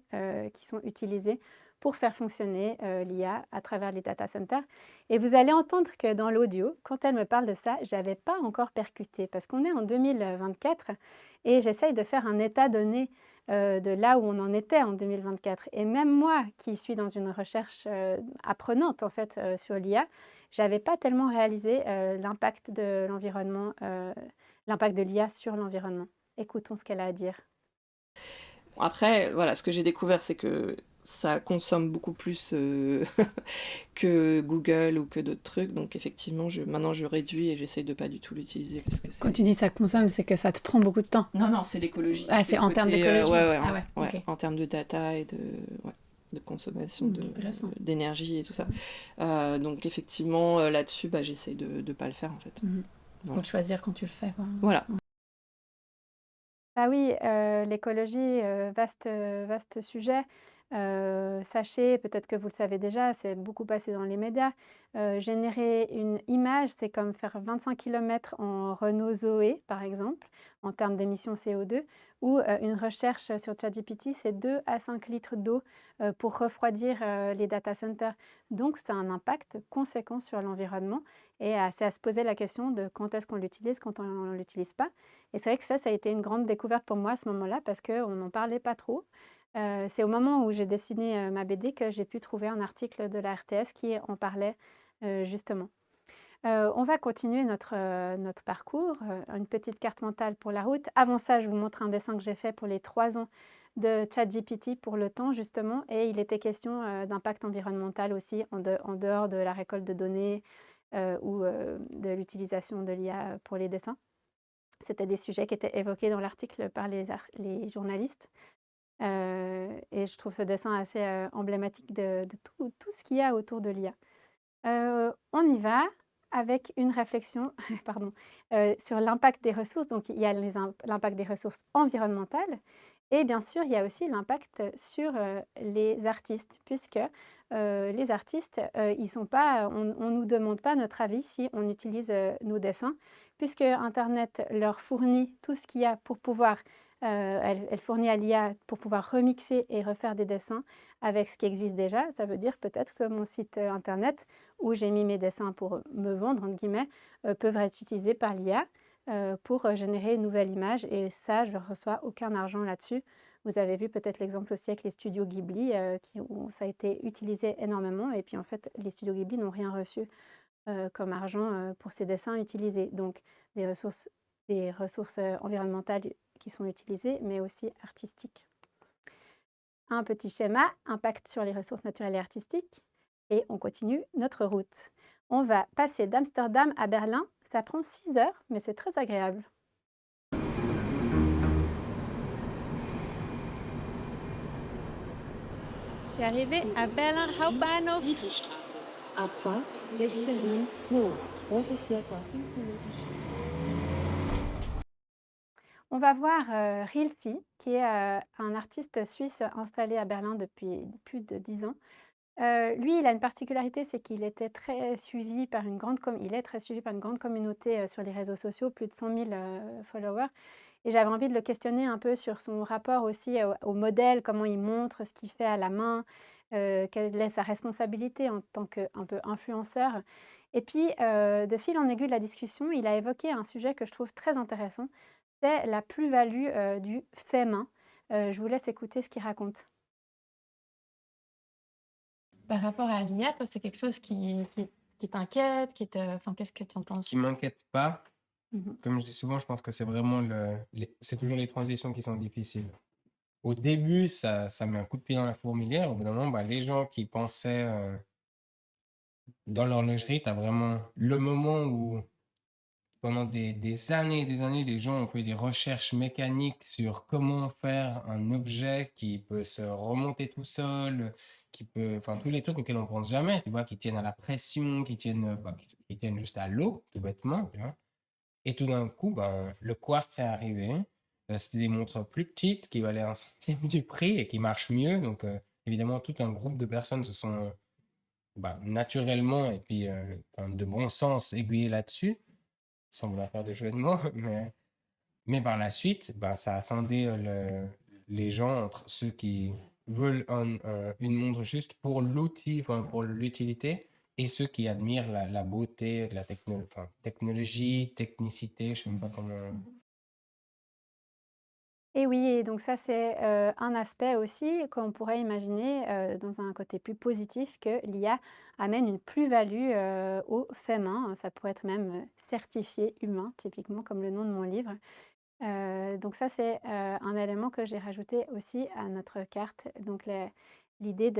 qui sont utilisées pour faire fonctionner l'IA à travers les data centers. Et vous allez entendre que dans l'audio, quand elle me parle de ça, je n'avais pas encore percuté parce qu'on est en 2024 et j'essaye de faire un état donné de là où on en était en 2024. Et même moi, qui suis dans une recherche apprenante en fait sur l'IA, j'avais pas tellement réalisé l'impact de l'environnement, l'impact de l'IA sur l'environnement. Écoutons ce qu'elle a à dire. Après, voilà, ce que j'ai découvert, c'est que ça consomme beaucoup plus que Google ou que d'autres trucs. Donc effectivement, maintenant je réduis et j'essaye de pas du tout l'utiliser parce que Quand tu dis ça consomme, c'est que ça te prend beaucoup de temps. Non, c'est l'écologie. Ah, c'est en termes d'écologie. Ouais, ok. en termes de data et de consommation Intéressant. d'énergie et tout ça. Donc effectivement, là-dessus, j'essaye de pas le faire en fait. Faut choisir quand tu le fais, quoi. Voilà. Ah oui, l'écologie, vaste sujet. Sachez, peut-être que vous le savez déjà, c'est beaucoup passé dans les médias, générer une image, c'est comme faire 25 km en Renault Zoé, par exemple, en termes d'émissions CO2, ou une recherche sur ChatGPT, c'est 2 à 5 litres d'eau pour refroidir les data centers. Donc, ça a un impact conséquent sur l'environnement et c'est à se poser la question de quand est-ce qu'on l'utilise, quand on ne l'utilise pas. Et c'est vrai que ça a été une grande découverte pour moi à ce moment-là parce qu'on n'en parlait pas trop. C'est au moment où j'ai dessiné ma BD que j'ai pu trouver un article de la RTS qui en parlait justement. On va continuer notre parcours, une petite carte mentale pour la route. Avant ça, je vous montre un dessin que j'ai fait pour les 3 ans de ChatGPT pour le temps justement, et il était question d'impact environnemental aussi en dehors de la récolte de données ou de l'utilisation de l'IA pour les dessins. C'était des sujets qui étaient évoqués dans l'article par les journalistes. Et je trouve ce dessin assez emblématique de tout ce qu'il y a autour de l'IA. On y va avec une réflexion pardon, sur l'impact des ressources. Donc, il y a l'impact des ressources environnementales et bien sûr, il y a aussi l'impact sur les artistes, puisque les artistes, ils sont pas, on ne nous demande pas notre avis si on utilise nos dessins, puisque Internet leur fournit tout ce qu'il y a pour pouvoir elle fournit à l'IA pour pouvoir remixer et refaire des dessins avec ce qui existe déjà. Ça veut dire peut-être que mon site internet où j'ai mis mes dessins pour me vendre, entre guillemets, peuvent être utilisés par l'IA pour générer une nouvelle image. Et ça, je ne reçois aucun argent là-dessus. Vous avez vu peut-être l'exemple aussi avec les studios Ghibli, où ça a été utilisé énormément. Et puis en fait, les studios Ghibli n'ont rien reçu comme argent pour ces dessins utilisés. Donc des ressources environnementales qui sont utilisées, mais aussi artistiques. Un petit schéma, impact sur les ressources naturelles et artistiques. Et on continue notre route. On va passer d'Amsterdam à Berlin. Ça prend 6 heures, mais c'est très agréable. Je suis arrivée à Berlin Hauptbahnhof. On va voir Rilti, qui est un artiste suisse installé à Berlin depuis plus de 10 ans. Lui, il a une particularité, c'est qu'il était très suivi par une grande communauté sur les réseaux sociaux, plus de 100 000 followers. Et j'avais envie de le questionner un peu sur son rapport aussi au modèle, comment il montre ce qu'il fait à la main, quelle est sa responsabilité en tant qu'un peu influenceur. Et puis, de fil en aiguille de la discussion, il a évoqué un sujet que je trouve très intéressant, c'est la plus-value du fait main. Je vous laisse écouter ce qu'il raconte. Par rapport à l'IA, toi, c'est quelque chose qui t'inquiète, enfin, qu'est-ce que tu en penses? Qui m'inquiète pas. Comme je dis souvent, je pense que c'est vraiment c'est toujours les transitions qui sont difficiles. Au début, ça met un coup de pied dans la fourmilière. Au bout d'un moment, les gens qui pensaient dans l'horlogerie, tu as vraiment le moment où pendant des années et des années, les gens ont fait des recherches mécaniques sur comment faire un objet qui peut se remonter tout seul, enfin, tous les trucs auxquels on ne pense jamais, tu vois, qui tiennent à la pression, qui tiennent juste à l'eau, tout bêtement, tu vois. Et tout d'un coup, le quartz est arrivé. C'était des montres plus petites qui valaient 1 centime du prix et qui marchent mieux. Donc, évidemment, tout un groupe de personnes se sont naturellement et puis de bon sens aiguillés là-dessus, sans vouloir faire de jeu de mots. Mais par la suite, ça a scindé les gens entre ceux qui veulent une montre juste pour l'outil, enfin, pour l'utilité, et ceux qui admirent la beauté de la technologie, technicité, je sais même pas comment... Et oui, et donc ça, c'est un aspect aussi qu'on pourrait imaginer dans un côté plus positif que l'IA amène une plus-value au fait main. Ça pourrait être même certifié humain, typiquement comme le nom de mon livre. Donc ça, c'est un élément que j'ai rajouté aussi à notre carte. Donc l'idée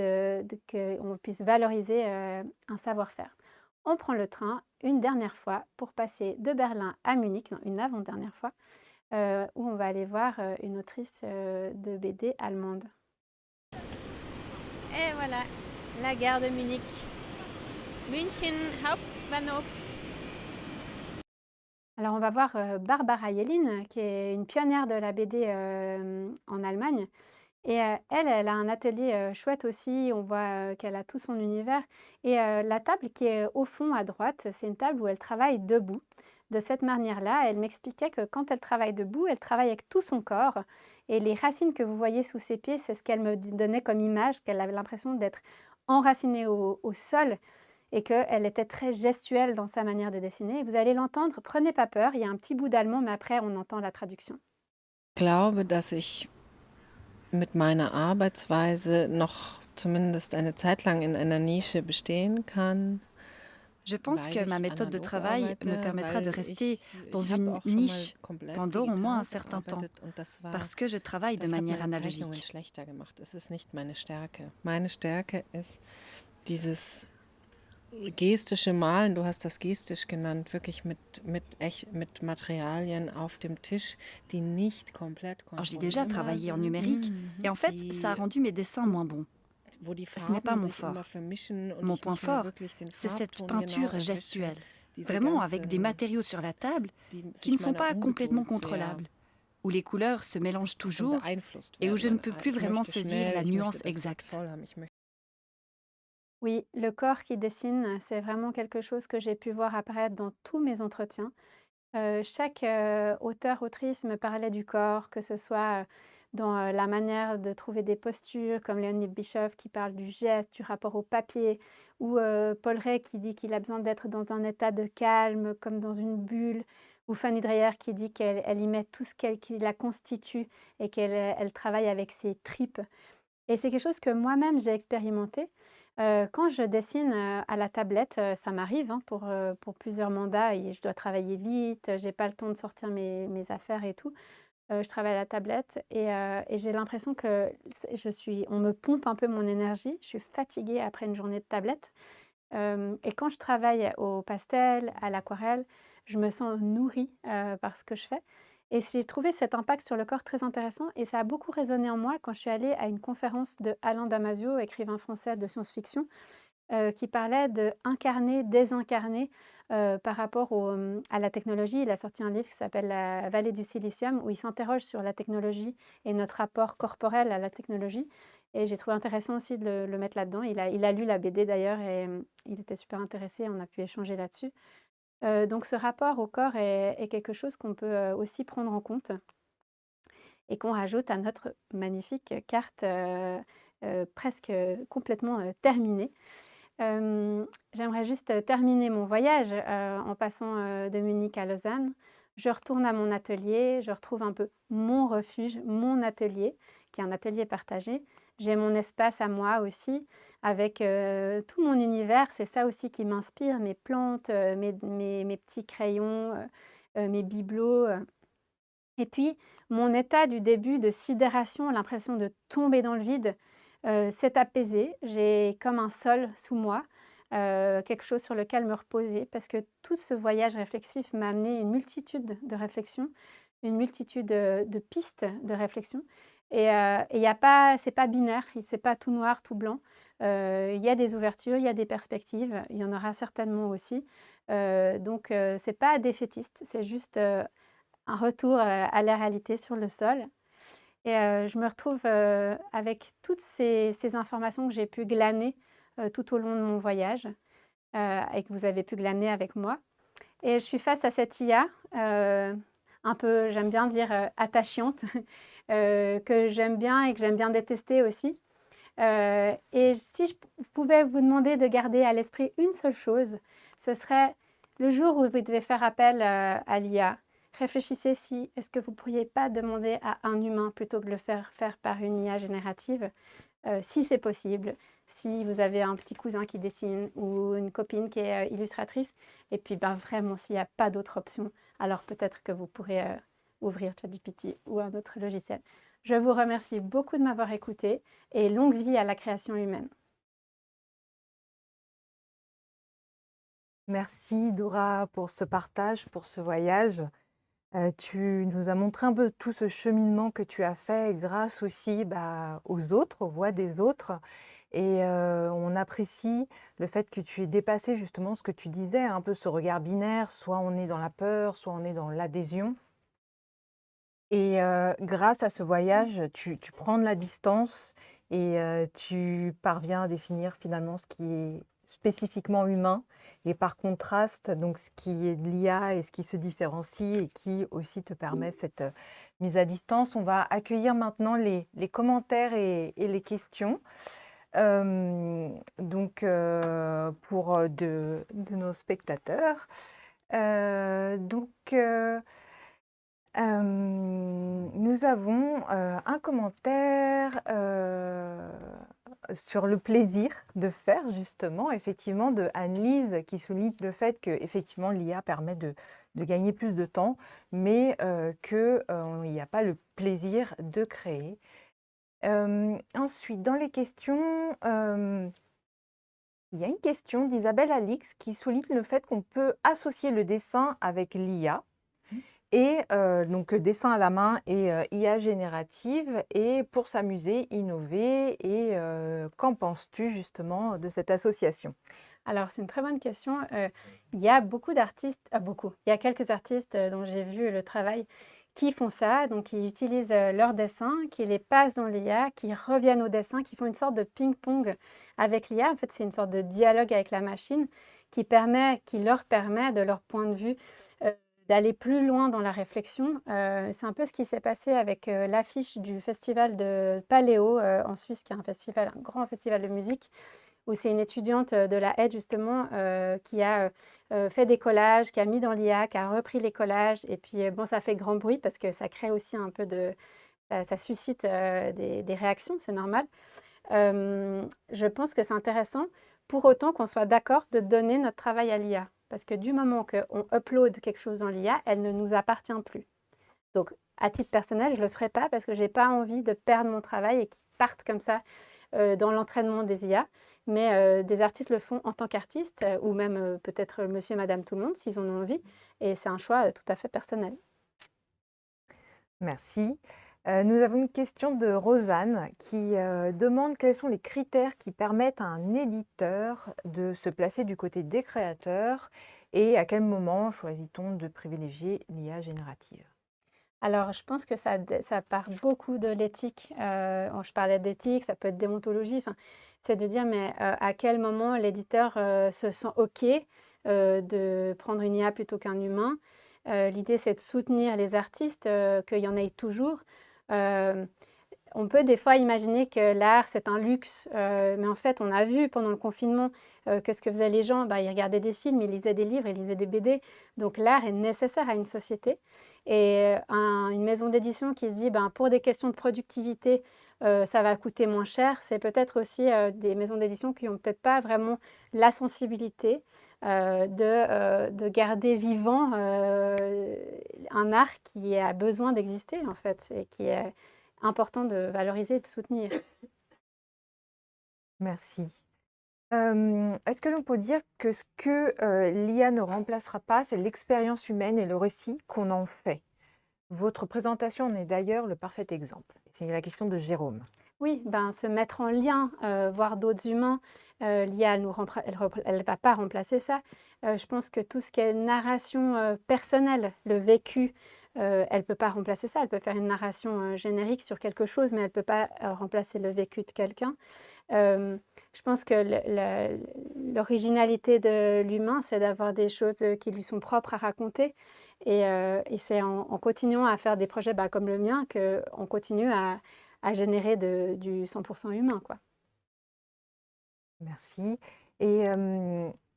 qu'on puisse valoriser un savoir-faire. On prend le train une dernière fois pour passer de Berlin à Munich, non, une avant-dernière fois, où on va aller voir une autrice de BD allemande. Et voilà, la gare de Munich. München Hauptbahnhof. Alors on va voir Barbara Jellin, qui est une pionnière de la BD en Allemagne. Et elle a un atelier chouette aussi. On voit qu'elle a tout son univers. Et la table qui est au fond à droite, c'est une table où elle travaille debout. De cette manière-là, elle m'expliquait que quand elle travaille debout, elle travaille avec tout son corps. Et les racines que vous voyez sous ses pieds, c'est ce qu'elle me donnait comme image, qu'elle avait l'impression d'être enracinée au sol et qu'elle était très gestuelle dans sa manière de dessiner. Vous allez l'entendre, prenez pas peur, il y a un petit bout d'allemand, mais après on entend la traduction. Ich glaube, dass ich mit meiner Arbeitsweise noch zumindest eine Zeit lang in einer Nische bestehen kann. Je pense que ma méthode de travail me permettra de rester dans une niche pendant au moins un certain temps, parce que je travaille de manière analogique. Es ist nicht meine Stärke. Meine Stärke ist dieses gestische Malen, du hast das gestisch genannt, wirklich mit Materialien auf dem Tisch, die nicht komplett Alors, j'ai déjà travaillé en numérique et en fait, ça a rendu mes dessins moins bons. Ce n'est pas mon fort. Mon point fort, c'est cette peinture gestuelle, vraiment avec des matériaux sur la table qui ne sont pas complètement contrôlables, où les couleurs se mélangent toujours et où je ne peux plus vraiment saisir la nuance exacte. Oui, le corps qui dessine, c'est vraiment quelque chose que j'ai pu voir apparaître dans tous mes entretiens. Chaque auteur-autrice me parlait du corps, que ce soit dans la manière de trouver des postures, comme Léonie Bischoff qui parle du geste, du rapport au papier, ou Paul Ray qui dit qu'il a besoin d'être dans un état de calme, comme dans une bulle, ou Fanny Dreyer qui dit qu'elle y met tout ce qui la constitue et qu'elle travaille avec ses tripes. Et c'est quelque chose que moi-même j'ai expérimenté. Quand je dessine à la tablette, ça m'arrive pour plusieurs mandats et je dois travailler vite, j'ai pas le temps de sortir mes affaires et tout. Je travaille à la tablette et j'ai l'impression que on me pompe un peu mon énergie. Je suis fatiguée après une journée de tablette. Et quand je travaille au pastel, à l'aquarelle, je me sens nourrie par ce que je fais. Et j'ai trouvé cet impact sur le corps très intéressant et ça a beaucoup résonné en moi quand je suis allée à une conférence de Alain Damasio, écrivain français de science-fiction, qui parlait de incarner, désincarner par rapport à la technologie. Il a sorti un livre qui s'appelle La vallée du silicium, où il s'interroge sur la technologie et notre rapport corporel à la technologie. Et j'ai trouvé intéressant aussi de le mettre là-dedans. Il a lu la BD d'ailleurs et il était super intéressé. On a pu échanger là-dessus. Donc ce rapport au corps est quelque chose qu'on peut aussi prendre en compte et qu'on rajoute à notre magnifique carte presque complètement terminée. J'aimerais juste terminer mon voyage en passant de Munich à Lausanne. Je retourne à mon atelier, je retrouve un peu mon refuge, mon atelier, qui est un atelier partagé. J'ai mon espace à moi aussi, avec tout mon univers. C'est ça aussi qui m'inspire, mes plantes, mes petits crayons, mes bibelots. Et puis, mon état du début de sidération, l'impression de tomber dans le vide, s'est apaisé. J'ai comme un sol sous moi, quelque chose sur lequel me reposer, parce que tout ce voyage réflexif m'a amené une multitude de réflexions, une multitude de pistes de réflexion. Et c'est pas binaire, c'est pas tout noir, tout blanc. Il y a des ouvertures, il y a des perspectives, il y en aura certainement aussi. Donc, c'est pas défaitiste, c'est juste un retour à la réalité sur le sol. Et je me retrouve avec toutes ces informations que j'ai pu glaner tout au long de mon voyage et que vous avez pu glaner avec moi. Et je suis face à cette IA, un peu, j'aime bien dire, attachante, que j'aime bien et que j'aime bien détester aussi. Et si je pouvais vous demander de garder à l'esprit une seule chose, ce serait le jour où vous devez faire appel à l'IA. Réfléchissez si est-ce que vous ne pourriez pas demander à un humain plutôt que de le faire par une IA générative, si c'est possible, si vous avez un petit cousin qui dessine ou une copine qui est illustratrice, et puis vraiment s'il n'y a pas d'autre option, alors peut-être que vous pourrez ouvrir ChatGPT ou un autre logiciel. Je vous remercie beaucoup de m'avoir écouté et longue vie à la création humaine. Merci Dora pour ce partage, pour ce voyage. Tu nous as montré un peu tout ce cheminement que tu as fait grâce aussi aux autres, aux voix des autres. Et on apprécie le fait que tu aies dépassé justement ce que tu disais, un peu ce regard binaire, soit on est dans la peur, soit on est dans l'adhésion. Et grâce à ce voyage, tu prends de la distance et tu parviens à définir finalement ce qui est spécifiquement humain et par contraste, donc ce qui est de l'IA et ce qui se différencie et qui aussi te permet cette mise à distance. On va accueillir maintenant les commentaires et les questions. Donc pour de nos spectateurs. Nous avons un commentaire sur le plaisir de faire justement, effectivement, de Anne-Lise qui souligne le fait que effectivement l'IA permet de gagner plus de temps, mais qu'il n'y a pas le plaisir de créer. Ensuite, dans les questions, il y a une question d'Isabelle Alix qui souligne le fait qu'on peut associer le dessin avec l'IA. Et donc dessin à la main et IA générative et pour s'amuser, innover et qu'en penses-tu justement de cette association? Alors, c'est une très bonne question. Il y a beaucoup d'artistes, il y a quelques artistes dont j'ai vu le travail qui font ça, donc qui utilisent leurs dessins, qui les passent dans l'IA, qui reviennent au dessin, qui font une sorte de ping-pong avec l'IA. En fait, c'est une sorte de dialogue avec la machine qui leur permet, de leur point de vue, d'aller plus loin dans la réflexion. C'est un peu ce qui s'est passé avec l'affiche du festival de Paléo en Suisse, qui est un grand festival de musique, où c'est une étudiante de la Aide justement qui a fait des collages, qui a mis dans l'IA, qui a repris les collages. Et puis ça fait grand bruit parce que ça crée aussi un peu ça suscite des réactions, c'est normal. Je pense que c'est intéressant, pour autant qu'on soit d'accord de donner notre travail à l'IA. Parce que du moment qu'on upload quelque chose dans l'IA, elle ne nous appartient plus. Donc, à titre personnel, je ne le ferai pas parce que je n'ai pas envie de perdre mon travail et qu'il parte comme ça dans l'entraînement des IA. Mais des artistes le font en tant qu'artistes ou même peut-être monsieur et madame tout le monde s'ils en ont envie. Et c'est un choix tout à fait personnel. Merci. Nous avons une question de Rosanne qui demande quels sont les critères qui permettent à un éditeur de se placer du côté des créateurs et à quel moment choisit-on de privilégier l'IA générative? Alors, je pense que ça part beaucoup de l'éthique. Je parlais d'éthique, ça peut être déontologie. C'est de dire, mais à quel moment l'éditeur se sent OK de prendre une IA plutôt qu'un humain. L'idée, c'est de soutenir les artistes, qu'il y en ait toujours. On peut des fois imaginer que l'art, c'est un luxe, mais en fait, on a vu pendant le confinement que ce que faisaient les gens, ils regardaient des films, ils lisaient des livres, ils lisaient des BD. Donc l'art est nécessaire à une société. Et une maison d'édition qui se dit, pour des questions de productivité, ça va coûter moins cher, c'est peut-être aussi des maisons d'édition qui n'ont peut-être pas vraiment la sensibilité de garder vivant un art qui a besoin d'exister, en fait, et qui est important de valoriser et de soutenir. Merci. Est-ce que l'on peut dire que ce que l'IA ne remplacera pas, c'est l'expérience humaine et le récit qu'on en fait? Votre présentation en est d'ailleurs le parfait exemple. C'est la question de Jérôme. Oui, se mettre en lien, voir d'autres humains, l'IA, elle ne va pas remplacer ça. Je pense que tout ce qui est narration personnelle, le vécu, elle ne peut pas remplacer ça. Elle peut faire une narration générique sur quelque chose, mais elle ne peut pas remplacer le vécu de quelqu'un. Je pense que l'originalité de l'humain, c'est d'avoir des choses qui lui sont propres à raconter. Et c'est en continuant à faire des projets comme le mien qu'on continue à générer du 100% humain, quoi. Merci. Et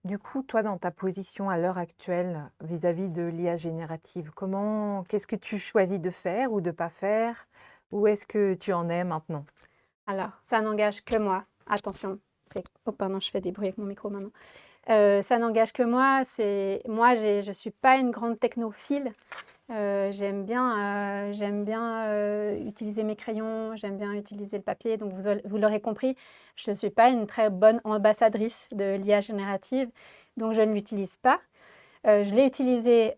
du coup, toi, dans ta position à l'heure actuelle vis-à-vis de l'IA générative, qu'est-ce que tu choisis de faire ou de pas faire? Où est-ce que tu en es maintenant? Alors, ça n'engage que moi. Attention, oh pardon, je fais des bruits avec mon micro maintenant. Ça n'engage que moi. Je suis pas une grande technophile. J'aime bien utiliser mes crayons, j'aime bien utiliser le papier. Donc vous l'aurez compris, je ne suis pas une très bonne ambassadrice de l'IA générative, donc je ne l'utilise pas. Je l'ai utilisé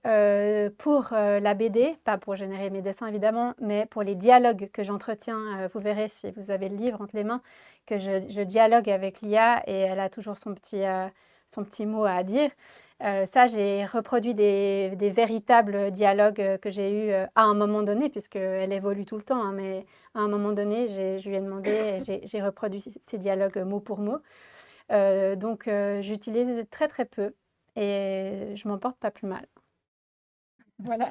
pour la BD, pas pour générer mes dessins évidemment, mais pour les dialogues que j'entretiens. Vous verrez si vous avez le livre entre les mains que je dialogue avec l'IA et elle a toujours son petit mot à dire. Ça, j'ai reproduit des véritables dialogues que j'ai eus à un moment donné, puisqu'elle évolue tout le temps, hein, mais à un moment donné, je lui ai demandé et j'ai reproduit ces dialogues mot pour mot. Donc, j'utilise très très peu et je m'en porte pas plus mal. Voilà.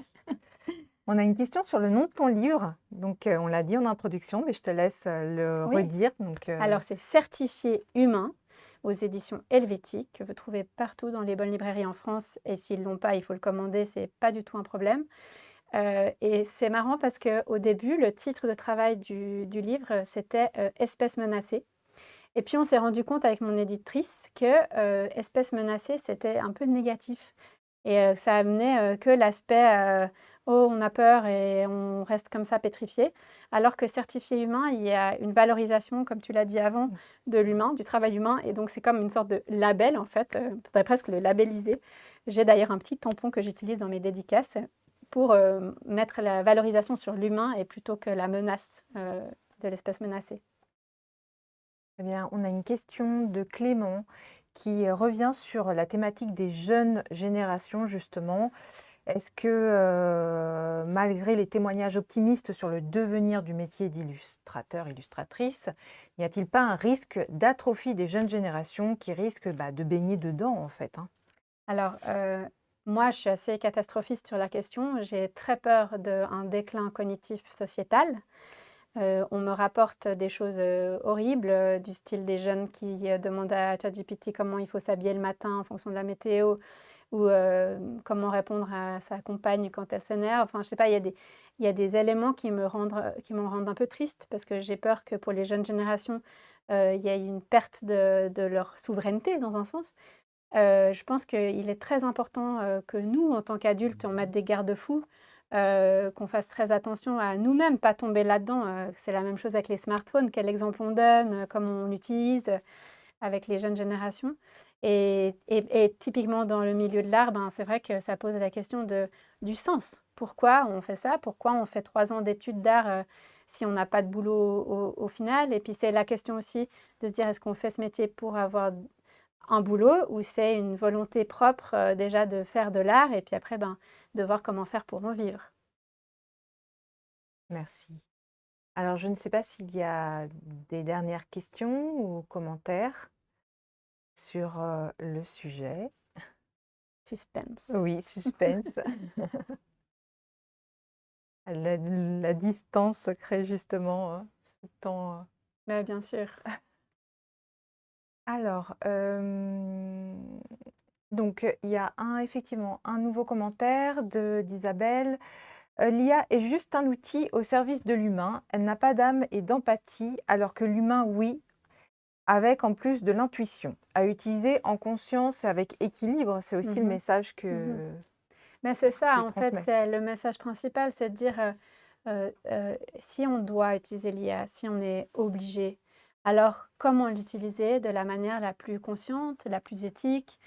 On a une question sur le nom de ton livre. Donc, on l'a dit en introduction, mais je te laisse le Oui. redire. Alors, c'est Certifié humain aux éditions Helvétique, que vous trouvez partout dans les bonnes librairies en France. Et s'ils ne l'ont pas, il faut le commander, c'est pas du tout un problème. Et c'est marrant parce qu'au début, le titre de travail du livre, c'était Espèces menacées. Et puis, on s'est rendu compte avec mon éditrice que espèces menacées, c'était un peu négatif. Et ça amenait que l'aspect oh, on a peur et on reste comme ça pétrifié. Alors que certifié humain, il y a une valorisation, comme tu l'as dit avant, de l'humain, du travail humain. Et donc, c'est comme une sorte de label, en fait. On pourrait presque le labelliser. J'ai d'ailleurs un petit tampon que j'utilise dans mes dédicaces pour mettre la valorisation sur l'humain et plutôt que la menace de l'espèce menacée. Eh bien, on a une question de Clément qui revient sur la thématique des jeunes générations, justement. Est-ce que, malgré les témoignages optimistes sur le devenir du métier d'illustrateur, illustratrice, n'y a-t-il pas un risque d'atrophie des jeunes générations qui risquent de baigner dedans, en fait, hein? Alors, moi, je suis assez catastrophiste sur la question. J'ai très peur d'un déclin cognitif sociétal. On me rapporte des choses horribles, du style des jeunes qui demandent à ChatGPT comment il faut s'habiller le matin en fonction de la météo ou comment répondre à sa compagne quand elle s'énerve. Enfin, je sais pas, il y a des éléments qui me rendent un peu triste parce que j'ai peur que pour les jeunes générations, il y ait une perte de leur souveraineté dans un sens. Je pense qu'il est très important que nous, en tant qu'adultes, on mette des garde-fous, qu'on fasse très attention à nous-mêmes, pas tomber là-dedans. C'est la même chose avec les smartphones, quel exemple on donne, comment on l'utilise avec les jeunes générations. Et typiquement dans le milieu de l'art, c'est vrai que ça pose la question du sens. Pourquoi on fait ça? Pourquoi on fait 3 ans d'études d'art si on n'a pas de boulot au final? Et puis c'est la question aussi de se dire, est-ce qu'on fait ce métier pour avoir un boulot ou c'est une volonté propre déjà de faire de l'art et puis après de voir comment faire pour en vivre. Merci. Alors, je ne sais pas s'il y a des dernières questions ou commentaires sur le sujet. Suspense. Oui, suspense. La distance crée justement ce temps. Bien sûr. Alors, donc il y a effectivement un nouveau commentaire d'Isabelle. L'IA est juste un outil au service de l'humain. Elle n'a pas d'âme et d'empathie, alors que l'humain, oui, avec en plus de l'intuition. À utiliser en conscience et avec équilibre, c'est aussi le message que Mais c'est ça, tu en fait, transmets. c'est le message principal, c'est de dire si on doit utiliser l'IA, si on est obligé, alors comment l'utiliser de la manière la plus consciente, la plus éthique,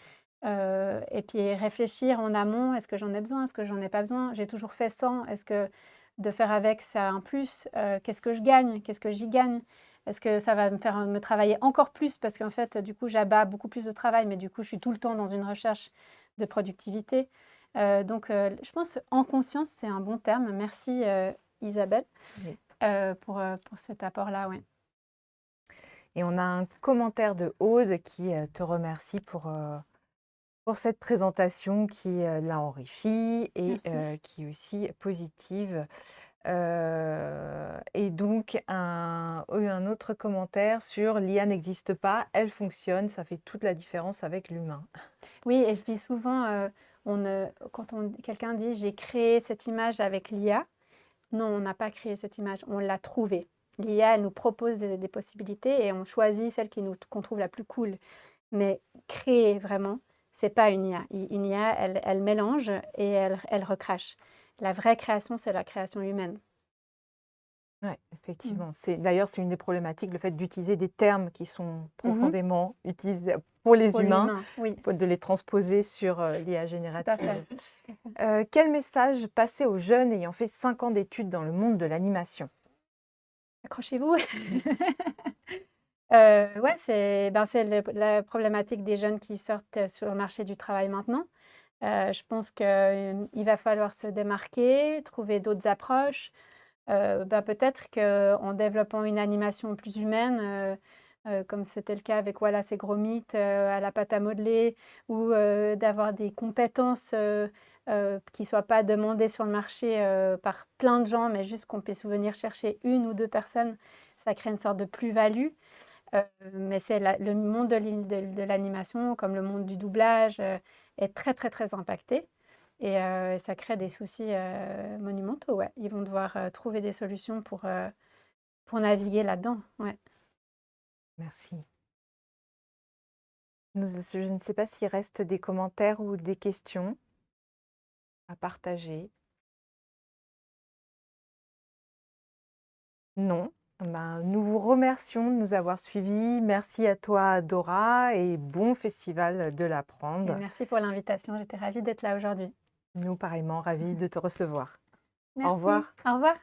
et puis réfléchir en amont, est-ce que j'en ai besoin, est-ce que j'en ai pas besoin? J'ai toujours fait sans, est-ce que de faire avec, ça a un plus? Qu'est-ce que je gagne? Qu'est-ce que j'y gagne? Est-ce que ça va me faire me travailler encore plus? Parce qu'en fait, du coup, j'abats beaucoup plus de travail, mais du coup, je suis tout le temps dans une recherche de productivité. Donc, je pense en conscience, c'est un bon terme. Merci Isabelle Oui. pour cet apport-là. Ouais. Et on a un commentaire de Aude qui te remercie pour cette présentation qui l'a enrichie et Merci. qui est aussi positive. Et donc, un autre commentaire sur l'IA n'existe pas, elle fonctionne, ça fait toute la différence avec l'humain. Oui, et je dis souvent, quand quelqu'un dit j'ai créé cette image avec l'IA, non, on n'a pas créé cette image, on l'a trouvée. L'IA, elle nous propose des possibilités et on choisit celle qu'on trouve la plus cool. Mais créer vraiment, c'est pas une IA. Une IA, elle mélange et elle recrache. La vraie création, c'est la création humaine. Oui, effectivement. D'ailleurs, c'est une des problématiques, le fait d'utiliser des termes qui sont profondément utilisés pour les humains, oui. de les transposer sur l'IA Tout à générative. fait. Quel message passer aux jeunes ayant fait 5 ans d'études dans le monde de l'animation? Accrochez-vous. Ouais, c'est la problématique des jeunes qui sortent sur le marché du travail maintenant. Je pense qu'il va falloir se démarquer, trouver d'autres approches. Peut-être qu'en développant une animation plus humaine, comme c'était le cas avec Wallace et Gromit à la pâte à modeler, ou d'avoir des compétences qui ne soient pas demandées sur le marché par plein de gens, mais juste qu'on puisse venir chercher 1 ou 2 personnes, ça crée une sorte de plus-value. Mais le monde de l'animation, comme le monde du doublage, est très, très, très impacté. Et ça crée des soucis monumentaux. Ouais. Ils vont devoir trouver des solutions pour naviguer là-dedans. Ouais. Merci. Je ne sais pas s'il reste des commentaires ou des questions à partager. Non. Nous vous remercions de nous avoir suivis. Merci à toi, Dora, et bon festival de Et l'apprendre. merci pour l'invitation. J'étais ravie d'être là aujourd'hui. Nous, pareillement, ravis de te recevoir. Merci. Au revoir. Au revoir.